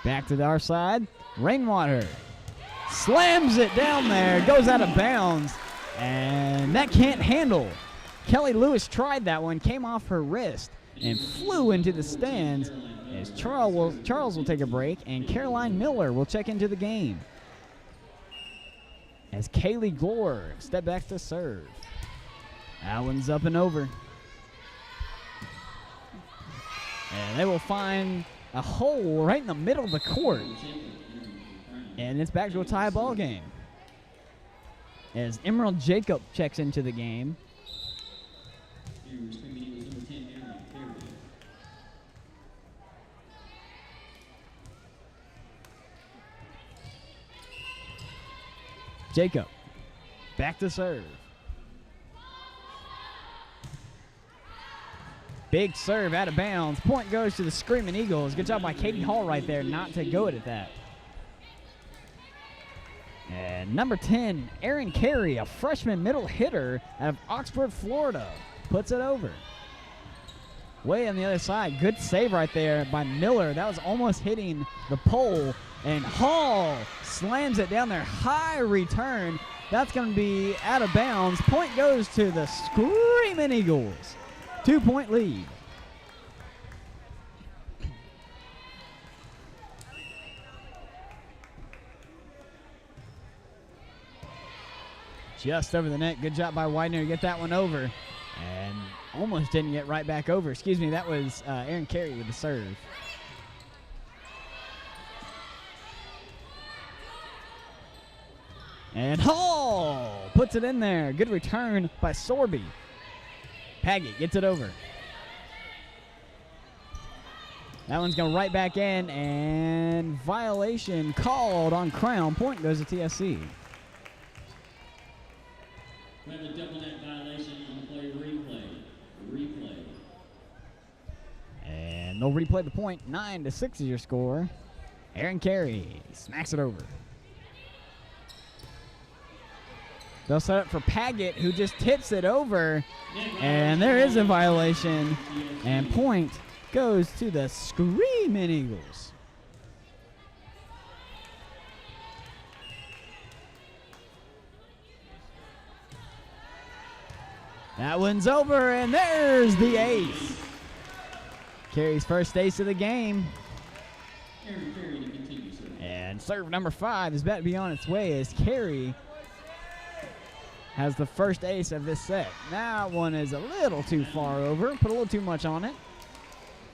Back to our side. Rainwater slams it down there. Goes out of bounds. And that can't handle. Kelly Lewis tried that one. Came off her wrist and flew into the stands as Charles will take a break, and Caroline Miller will check into the game. As Kaylee Gore step back to serve. That one's up and over. And they will find a hole right in the middle of the court. And it's back to a tie ball game. As Emerald Jacob checks into the game. Jacob, back to serve. Big serve out of bounds. Point goes to the Screaming Eagles. Good job by Katie Hall right there not to go at that. And number 10, Erin Carey, a freshman middle hitter out of Oxford, Florida, puts it over. Way on the other side. Good save right there by Miller. That was almost hitting the pole. And Hall slams it down there. High return. That's going to be out of bounds. Point goes to the Screaming Eagles. 2-point lead. Just over the net. Good job by Weidner to get that one over. And almost didn't get right back over. Excuse me, that was Erin Carey with the serve. And Hall puts it in there. Good return by Sorby. Paget gets it over. That one's going right back in, and violation called on Crown. Point goes to TFC. We have a double net violation on the play replay. And they'll replay the point. 9-6 is your score. Erin Carey smacks it over. They'll set up for Paget, who just tips it over. And there is a violation. And point goes to the Screaming Eagles. That one's over, and there's the ace. Carey's first ace of the game. And serve number 5 is about to be on its way as Carey has the first ace of this set. That one is a little too far over. Put a little too much on it.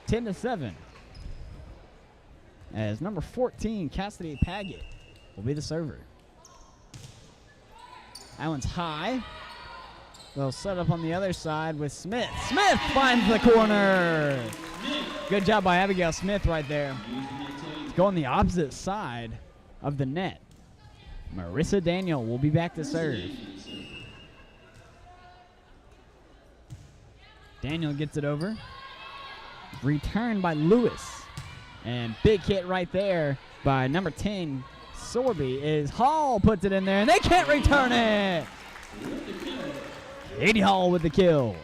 10-7. As number 14, Cassidy Paget, will be the server. That one's high. They'll set up on the other side with Smith. Smith finds the corner. Good job by Abigail Smith right there. It's going the opposite side of the net. Marissa Daniel will be back to serve. Daniel gets it over. Returned by Lewis. And big hit right there by number 10, Sorby, is Hall puts it in there, and they can't return it. Katie Hall with the kill.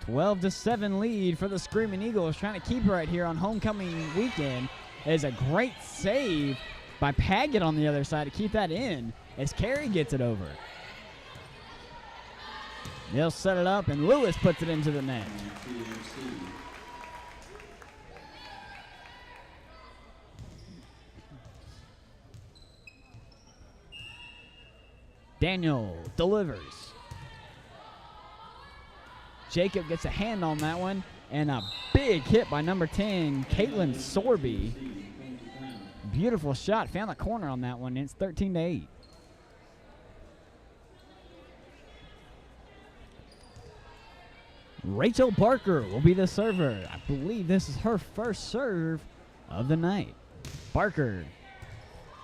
(12-7) lead for the Screaming Eagles, trying to keep it right here on homecoming weekend. It is a great save by Paget on the other side to keep that in as Carey gets it over. They'll set it up, and Lewis puts it into the net. Daniel delivers. Jacob gets a hand on that one, and a big hit by number 10, Kaitlyn Sorby. Beautiful shot. Found the corner on that one, and it's 13-8. Rachel Barker will be the server. I believe this is her first serve of the night. Barker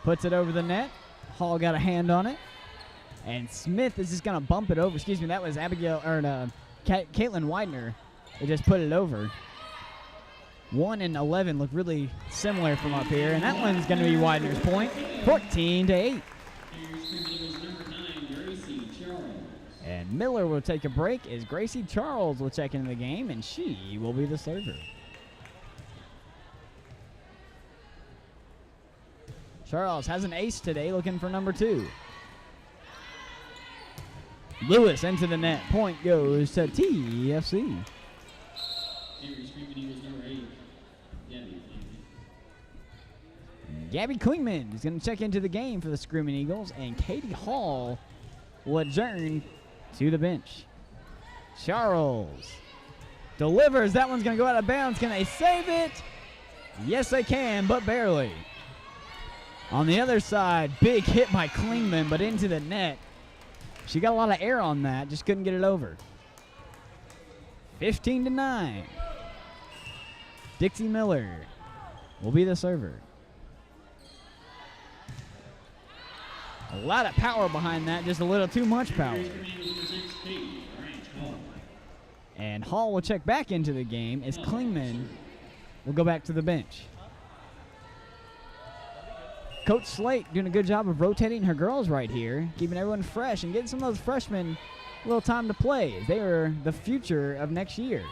puts it over the net. Hall got a hand on it. And Smith is just going to bump it over. Excuse me, that was Kaitlin Weidner. They just put it over. 1 and 11 look really similar from up here, and that one's going to be Weidner's point. 14-8. And Miller will take a break as Gracie Charles will check into the game, and she will be the server. Charles has an ace today, looking for number 2. Lewis into the net. Point goes to TFC. Screaming Eagles number 8, Gabby. Gabby Klingman is going to check into the game for the Screaming Eagles, and Katie Hall will adjourn to the bench. Charles delivers. That one's going to go out of bounds. Can they save it? Yes, they can, but barely. On the other side, big hit by Klingman, but into the net. She got a lot of air on that, just couldn't get it over. 15-9. Dixie Miller will be the server. A lot of power behind that, just a little too much power. And Hall will check back into the game as Klingman will go back to the bench. Coach Slate doing a good job of rotating her girls right here, keeping everyone fresh and getting some of those freshmen a little time to play. They are the future of next year.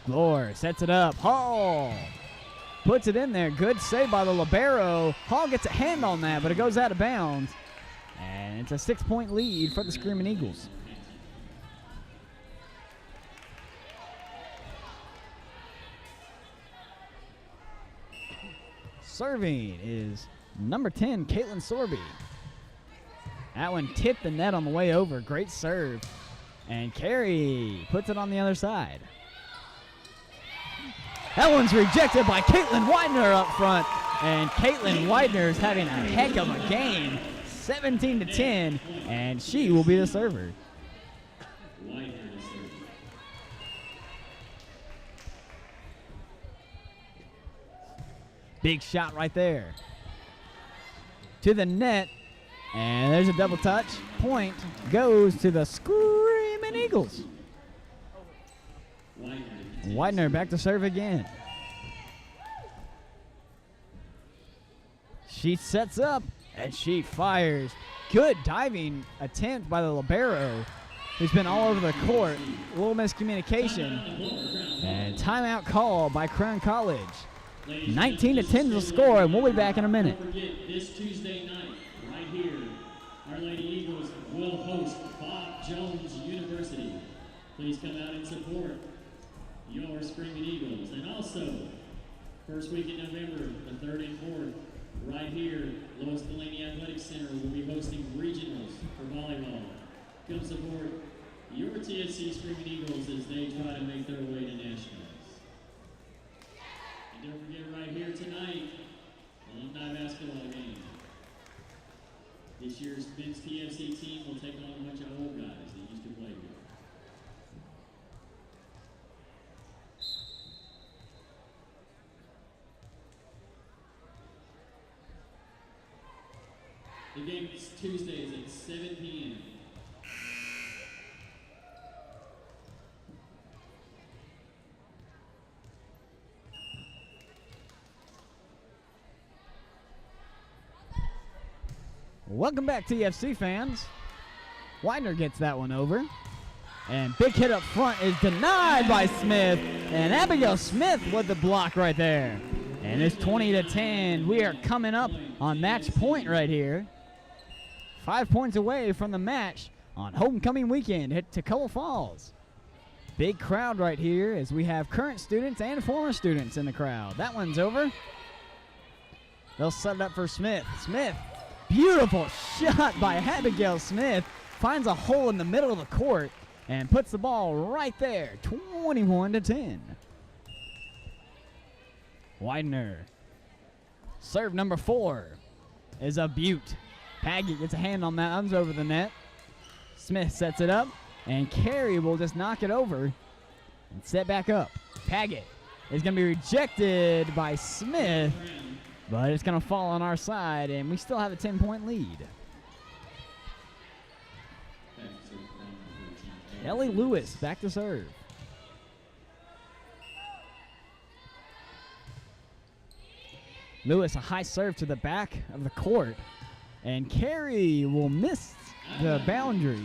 Glore sets it up. Hall puts it in there. Good save by the libero. Hall gets a hand on that, but it goes out of bounds. And it's a 6-point lead for the Screaming Eagles. Serving is number 10, Kaitlyn Sorby. That one tipped the net on the way over. Great serve. And Corry puts it on the other side. That one's rejected by Kaitlin Weidner up front. And Kaitlin Weidner is having a heck of a game. 17-10, and she will be the server. Big shot right there. To the net, and there's a double touch. Point goes to the Screaming Eagles. Weidner back to serve again. She sets up, and she fires. Good diving attempt by the libero, who's been all over the court. A little miscommunication. And timeout call by Crown College. 19-10 is the score, and we'll be back in a minute. Don't forget, this Tuesday night, right here, our Lady Eagles will host Bob Jones University. Please come out and support your Screaming Eagles. And also, first week in November, the 3rd and 4th, right here, Lois Delaney Athletic Center will be hosting regionals for volleyball. Come support your TFC Screaming Eagles as they try to make their way to nationals. And don't forget, right here tonight, alumni basketball game. This year's men's TFC team will take on a bunch of old guys that used to play here. The game is Tuesdays at 7 p.m. Welcome back, TFC fans. Weidner gets that one over. And big hit up front is denied by Smith. And Abigail Smith with the block right there. And it's 20-10. We are coming up on match point right here. 5 points away from the match on homecoming weekend at Toccoa Falls. Big crowd right here as we have current students and former students in the crowd. That one's over. They'll set it up for Smith. Smith, beautiful shot by Abigail Smith. Finds a hole in the middle of the court and puts the ball right there. 21-10. Weidner. Serve number 4 is a Butte. Paget gets a hand on that, comes over the net. Smith sets it up, and Corry will just knock it over and set back up. Paget is going to be rejected by Smith, but it's going to fall on our side, and we still have a 10-point lead. Ellie Lewis back to serve. Lewis, a high serve to the back of the court. And Corry will miss the boundary.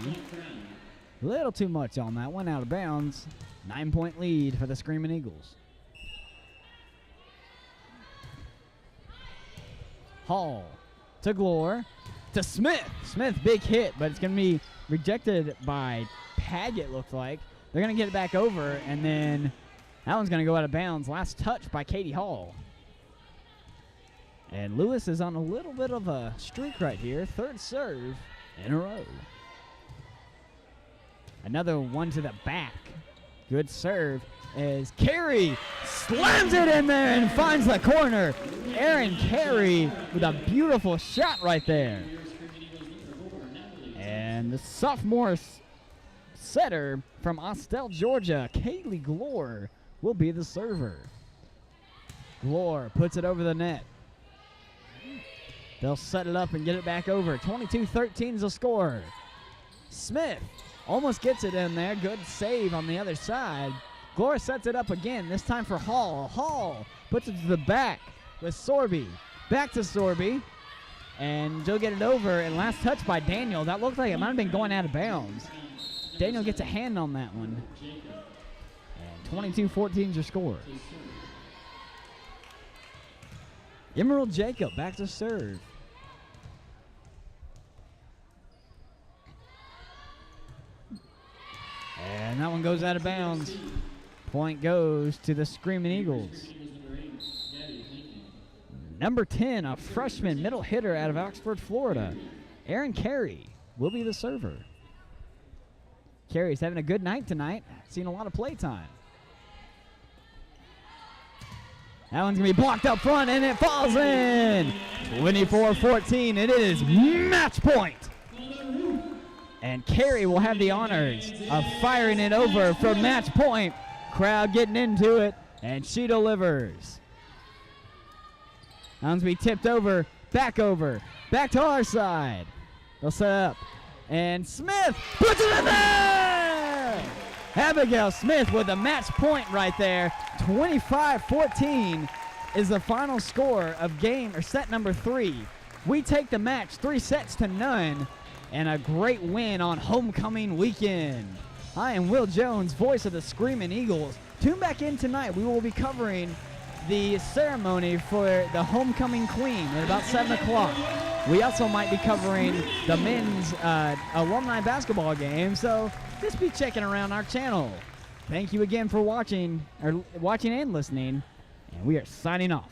A little too much on that one, out of bounds. 9-point lead for the Screaming Eagles. Hall to Glore. to Smith. Smith, big hit, but it's going to be rejected by Paget, looks like. They're going to get it back over, and then that one's going to go out of bounds. Last touch by Katie Hall. And Lewis is on a little bit of a streak right here. Third serve in a row. Another one to the back. Good serve as Corry slams it in there and finds the corner. Aaron Corry with a beautiful shot right there. And the sophomore setter from Austell, Georgia, Kaylee Glore, will be the server. Glore puts it over the net. They'll set it up and get it back over. 22-13 is the score. Smith almost gets it in there. Good save on the other side. Glore sets it up again, this time for Hall. Hall puts it to the back with Sorby. Back to Sorby. And she'll get it over, and last touch by Daniel. That looked like it might have been going out of bounds. Daniel gets a hand on that one. And 22-14 is your score. Emerald Jacob back to serve. And that one goes out of bounds. Point goes to the Screaming Eagles. Number 10, a freshman middle hitter out of Oxford, Florida. Aaron Corry will be the server. Carey's having a good night tonight. Seen a lot of play time. That one's going to be blocked up front, and it falls in. 24-14, and it is match point. And Corry will have the honors of firing it over for match point. Crowd getting into it, and she delivers. That one's going to be tipped over, back to our side. They'll set up, and Smith puts it in there! Abigail Smith with a match point right there. 25-14 is the final score of game or set number 3. We take the match 3-0, and a great win on homecoming weekend. I am Will Jones, voice of the Screaming Eagles. Tune back in tonight. We will be covering the ceremony for the homecoming queen at about 7 o'clock. We also might be covering the men's alumni basketball game, so just be checking around our channel. Thank you again for watching and listening, and we are signing off.